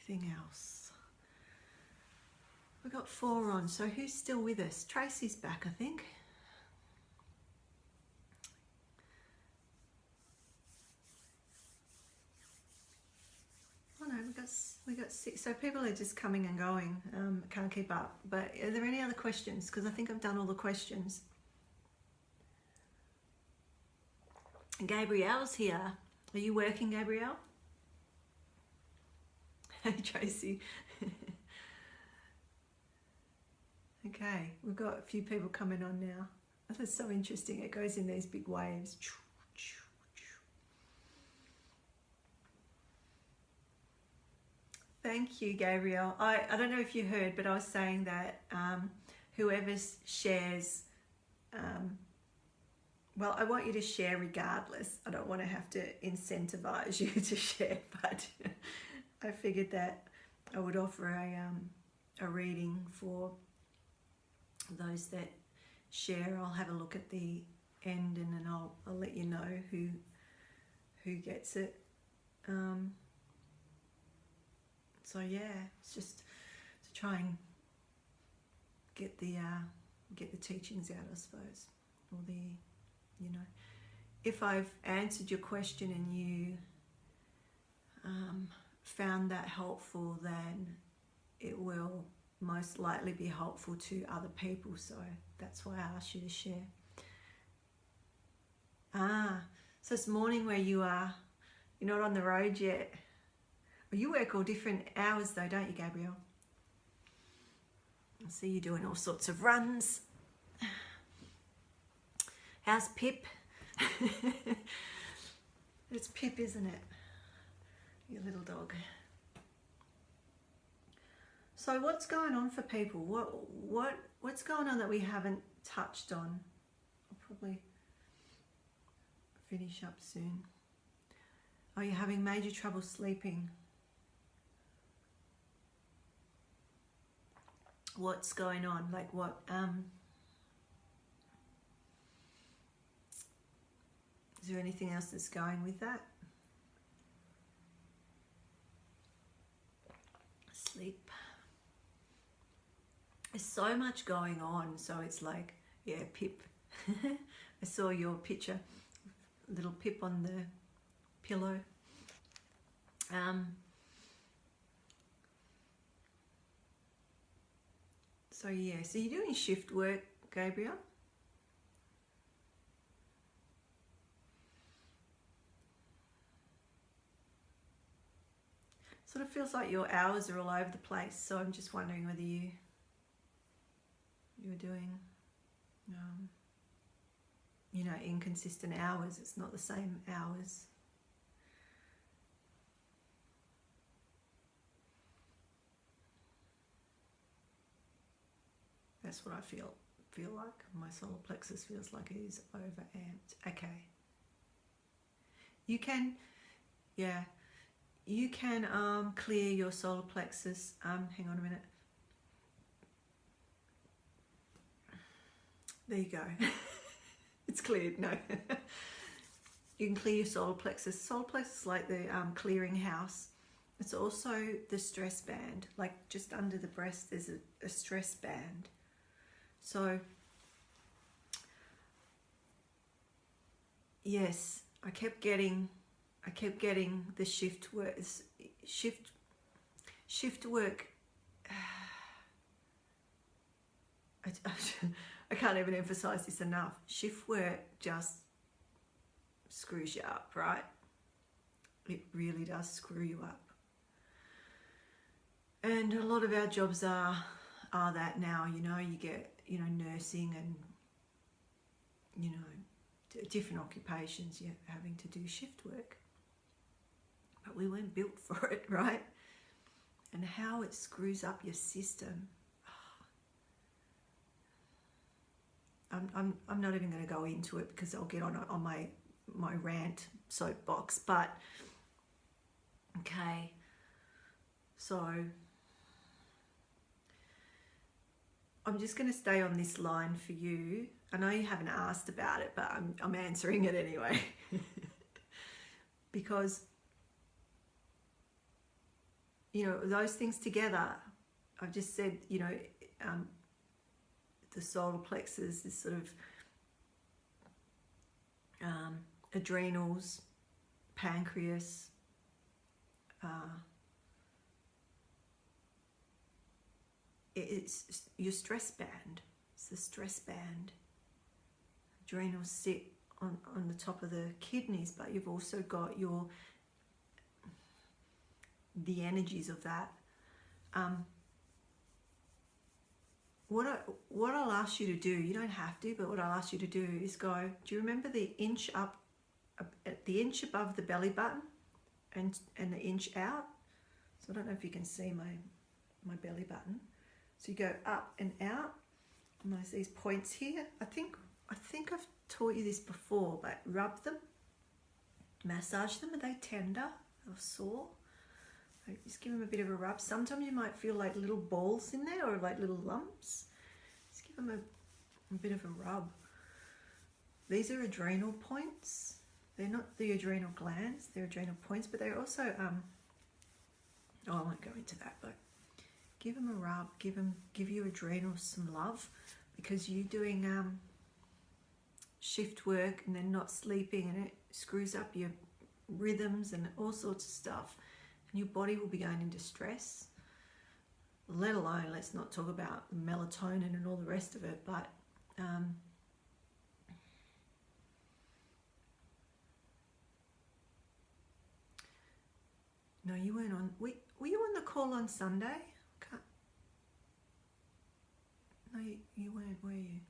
Anything else? We've got 4 on, so who's still with us? Tracy's back, I think. Oh no, we got 6. So people are just coming and going. Can't keep up. But are there any other questions? Because I think I've done all the questions. Gabrielle's here. Are you working, Gabrielle? Hey, Tracy. Okay, we've got a few people coming on now. That's so interesting. It goes in these big waves. Thank you, Gabrielle. I don't know if you heard, but I was saying that whoever shares, well, I want you to share regardless. I don't want to have to incentivize you to share, but I figured that I would offer a reading for those that share. I'll have a look at the end, and then I'll let you know who gets it. So yeah, it's just to try and get the teachings out, I suppose, or the, you know, if I've answered your question and you found that helpful, then it will most likely be helpful to other people. So that's why I asked you to share. So it's morning where you are. You're not on the road yet. Well, you work all different hours though, don't you, Gabrielle? I see you doing all sorts of runs. How's Pip? It's Pip, isn't it? Your little dog. So what's going on for people? What's going on that we haven't touched on? I'll probably finish up soon. Are you having major trouble sleeping? What's going on? Like what? Is there anything else that's going with that? Sleep. There's so much going on, so it's like, yeah, Pip. I saw your picture, little Pip on the pillow. So yeah, so you're doing shift work, Gabriel? Sort of feels like your hours are all over the place, so I'm just wondering whether you're doing, you know, inconsistent hours. It's not the same hours. That's what I feel like. My solar plexus feels like it is overamped. Okay. You can, yeah, you can clear your solar plexus. Hang on a minute. There you go. It's cleared. No. You can clear your solar plexus. Solar plexus is like the clearing house. It's also the stress band. Like just under the breast, there's a stress band. So, yes, I kept getting the shift work. Shift work. I can't even emphasize this enough. Shift work just screws you up, right? It really does screw you up. And a lot of our jobs are that now, you know, you get, you know, nursing and, you know, different occupations, you're having to do shift work. But we weren't built for it, right? and how it screws up your system. I'm not even going to go into it because I'll get on my rant soapbox, but okay, so I'm just going to stay on this line for you. I know you haven't asked about it, but I'm answering it anyway. Because, you know, those things together, I've just said, you know, the solar plexus is sort of adrenals, pancreas, it's your stress band. It's the stress band. Adrenals sit on the top of the kidneys, but you've also got the energies of that. What I'll ask you to do, you don't have to, but what I'll ask you to do is go, do you remember the inch up, the inch above the belly button and the inch out? So I don't know if you can see my belly button. So you go up and out, and there's these points here. I think I've taught you this before, but rub them, massage them. Are they tender or sore? Just give them a bit of a rub. Sometimes you might feel like little balls in there or like little lumps. Just give them a bit of a rub. These are adrenal points. They're not the adrenal glands, they're adrenal points, but they're also, I won't go into that, but give them a rub, give your adrenals some love, because you're doing shift work and then not sleeping, and it screws up your rhythms and all sorts of stuff. And your body will be going into stress, let alone, let's not talk about melatonin and all the rest of it, but no, you weren't on, were you on the call on Sunday? No, you weren't, were you?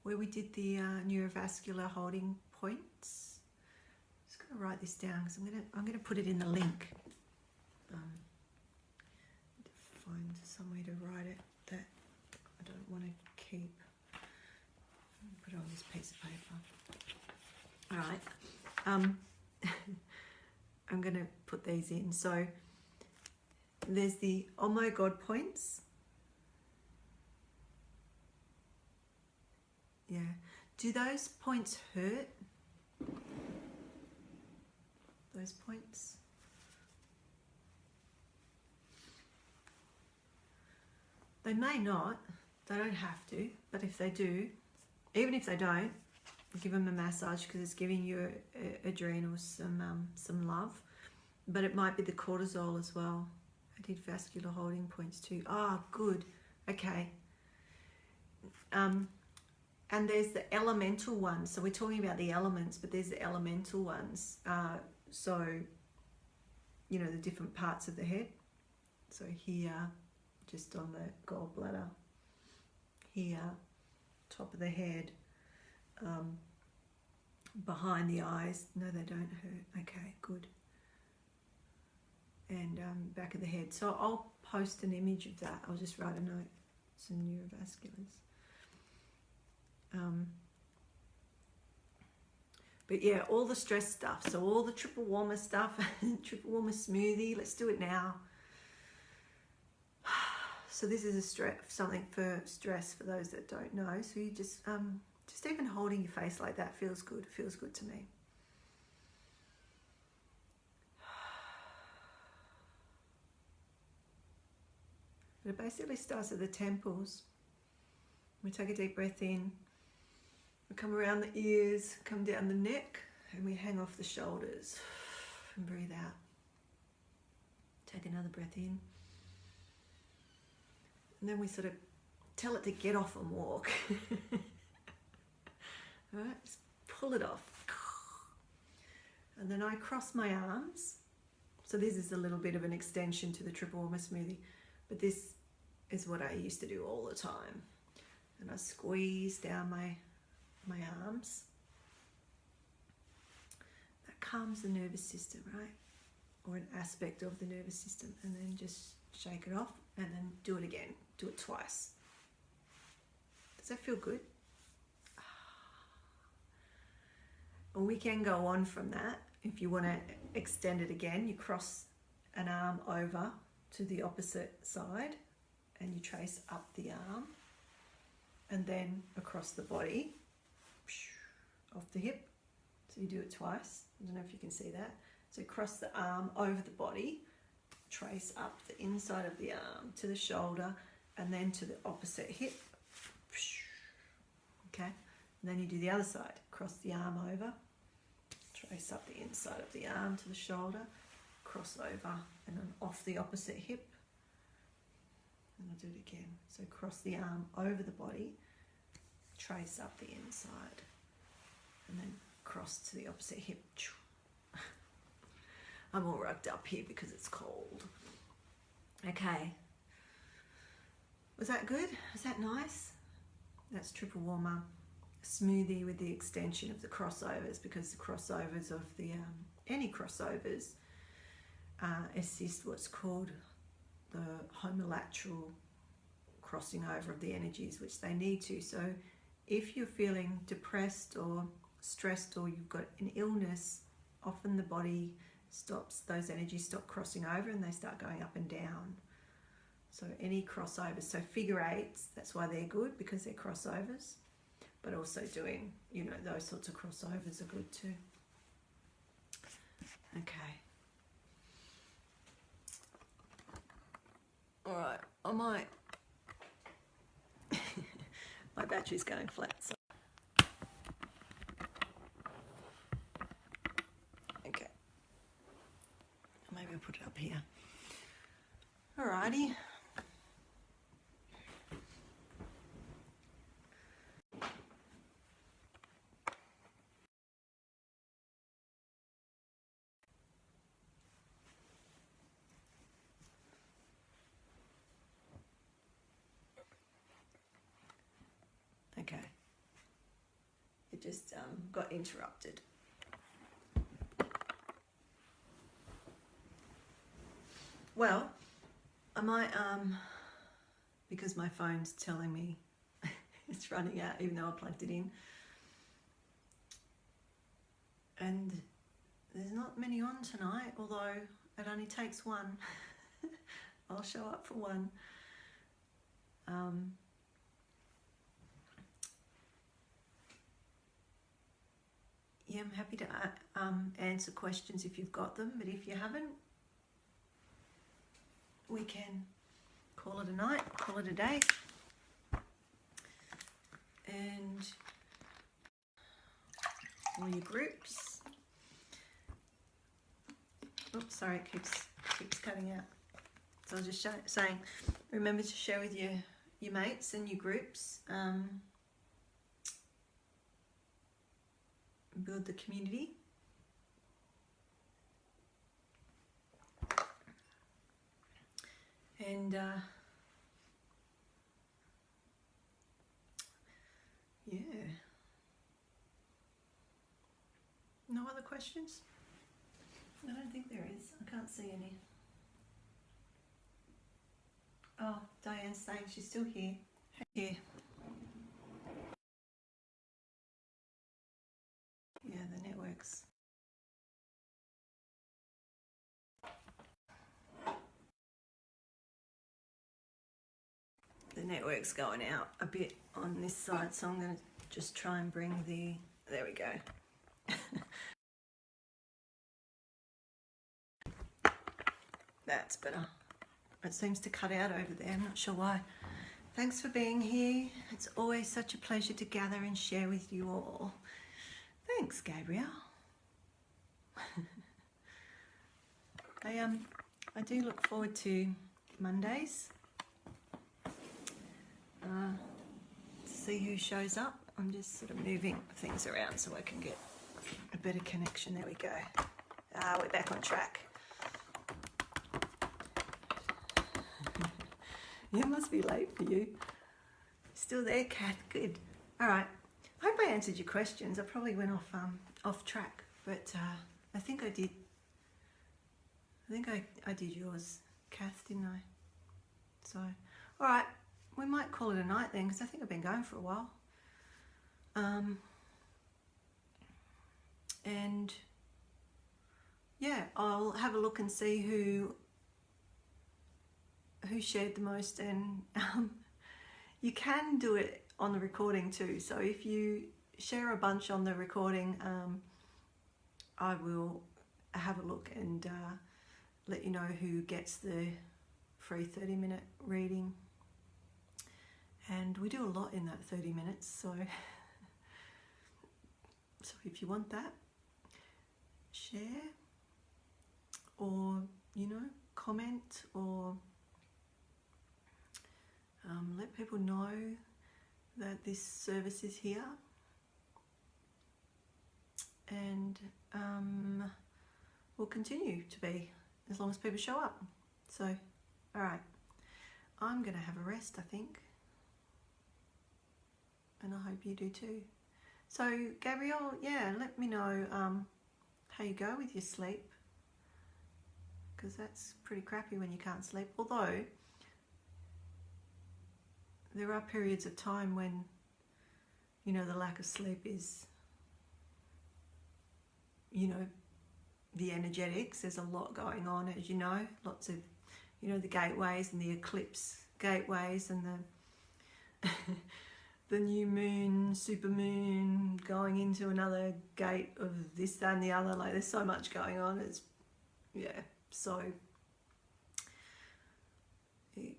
Where we did the neurovascular holding points. I'm just going to write this down because I'm going to put it in the link. Find some way to write it that I don't want to keep. Put it on this piece of paper. All right. I'm going to put these in. So there's the oh my God points. Yeah. Do those points hurt? Those points? They may not. They don't have to. But if they do, even if they don't, give them a massage because it's giving your adrenals some love. But it might be the cortisol as well. I did vascular holding points too. Ah, good. Okay. And there's the elemental ones. So we're talking about the elements, but there's the elemental ones. So, you know, the different parts of the head. So here, just on the gallbladder. Here, top of the head. Behind the eyes. No, they don't hurt. Okay, good. And back of the head. So I'll post an image of that. I'll just write a note. Some neurovasculars. But yeah, all the stress stuff. So all the triple warmer stuff, triple warmer smoothie. Let's do it now. So this is something for stress for those that don't know. So you just even holding your face like that feels good. It feels good to me. But it basically starts at the temples. We take a deep breath in. We come around the ears, come down the neck, and we hang off the shoulders. And breathe out. Take another breath in. And then we sort of tell it to get off and walk. All right, just pull it off. And then I cross my arms. So this is a little bit of an extension to the triple warmer smoothie. But this is what I used to do all the time. And I squeeze down my arms. That calms the nervous system, right? or an aspect of the nervous system, and then just shake it off and then do it again. Do it twice. Does that feel good? Or we can go on from that. If you want to extend it again, you cross an arm over to the opposite side and you trace up the arm and then across the body, off the hip. So you do it twice. I don't know if you can see that. So cross the arm over the body, trace up the inside of the arm to the shoulder and then to the opposite hip. Okay, and then you do the other side. Cross the arm over, trace up the inside of the arm to the shoulder, cross over and then off the opposite hip. And I'll do it again. So cross the arm over the body, trace up the inside and then cross to the opposite hip. I'm all rugged up here because it's cold. Okay. Was that good? Was that nice? That's triple warmer. Smoothie with the extension of the crossovers, because the crossovers of the, any crossovers assist what's called the homolateral crossing over of the energies, which they need to. So if you're feeling depressed or stressed or you've got an illness, often the body stops, those energies stop crossing over and they start going up and down. So any crossovers, so figure eights, that's why they're good, because they're crossovers, but also doing, you know, those sorts of crossovers are good too. Okay. All right, I might, my battery's going flat, so. Okay. Maybe I'll put it up here. Alrighty. Okay. It just got interrupted. Well, I might, because my phone's telling me it's running out, even though I plugged it in. And there's not many on tonight, although it only takes one. I'll show up for one. Yeah, I'm happy to answer questions if you've got them, but if you haven't, we can call it a night, call it a day. And all your groups. Oops, sorry, it keeps cutting out. So I was just saying, remember to share with your mates and your groups. Build the community. And yeah. No other questions? I don't think there is. I can't see any. Oh, Diane's saying she's still here. Here. Yeah, the networks. The network's going out a bit on this side, so I'm going to just try and bring the... There we go. That's better. It seems to cut out over there. I'm not sure why. Thanks for being here. It's always such a pleasure to gather and share with you all. Thanks, Gabrielle. I do look forward to Mondays to see who shows up. I'm just sort of moving things around so I can get a better connection. There we go. We're back on track. Yeah, it must be late for you. Still there, Kat? Good. All right. I hope I answered your questions. I probably went off track, but I think I did. I think I did yours, Kath, didn't I? So, all right, we might call it a night then, because I think I've been going for a while. And yeah, I'll have a look and see who shared the most, and you can do it on the recording too. So if you share a bunch on the recording, I will have a look and let you know who gets the free 30-minute reading. And we do a lot in that 30 minutes, so if you want that, share, or comment, or let people know that this service is here, and will continue to be as long as people show up. So, all right, I'm going to have a rest, I think, and I hope you do too. So, Gabrielle, yeah, let me know how you go with your sleep, because that's pretty crappy when you can't sleep. Although there are periods of time when, the lack of sleep is, the energetics. There's a lot going on, as you know, lots of, the gateways and the eclipse gateways and the the new moon, super moon going into another gate of this, that and the other. Like, there's so much going on. It's, so it,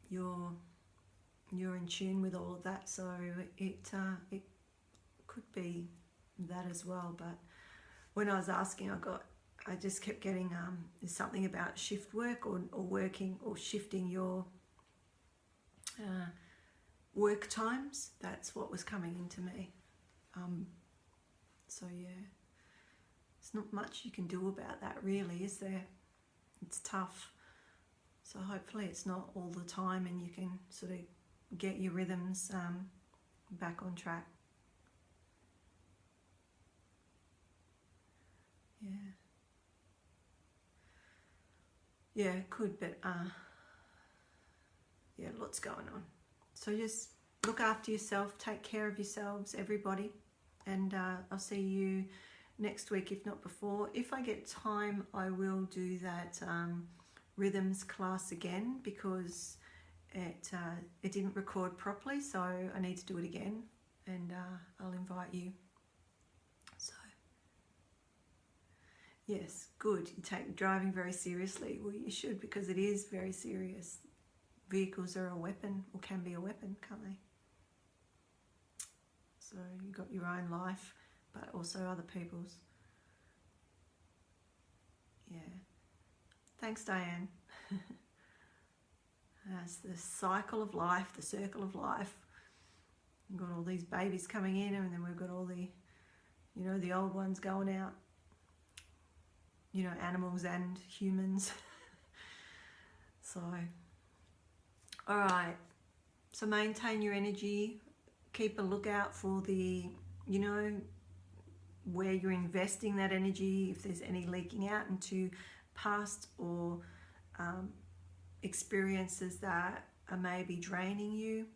you're in tune with all of that. So it could be that as well. But when I was asking, I just kept getting something about shift work or working or shifting your work times. That's what was coming into me. So yeah, there's not much you can do about that, really, is there? It's tough. So hopefully it's not all the time, and you can sort of get your rhythms back on track. Yeah, it could, but yeah, lots going on. So just look after yourself, take care of yourselves, everybody, and I'll see you next week, if not before. If I get time, I will do that rhythms class again, because it didn't record properly, so I need to do it again, and I'll invite you. So yes, good. You take driving very seriously. Well, you should, because it is very serious. Vehicles are a weapon, or can be a weapon, can't they? So you've got your own life, but also other people's. Yeah. Thanks, Diane. That's the cycle of life, the circle of life. We've got all these babies coming in, and then we've got all the, the old ones going out. Animals and humans. So, all right. So maintain your energy. Keep a lookout for the, where you're investing that energy, if there's any leaking out into past or experiences that are maybe draining you.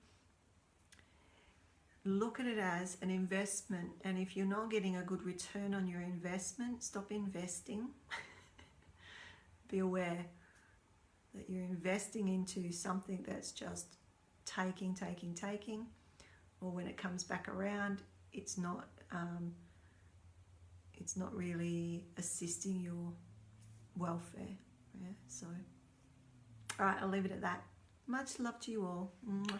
Look at it as an investment, and if you're not getting a good return on your investment, stop investing. Be aware that you're investing into something that's just taking, or when it comes back around, it's not really assisting your welfare. Yeah, so all right, I'll leave it at that. Much love to you all. Mwah.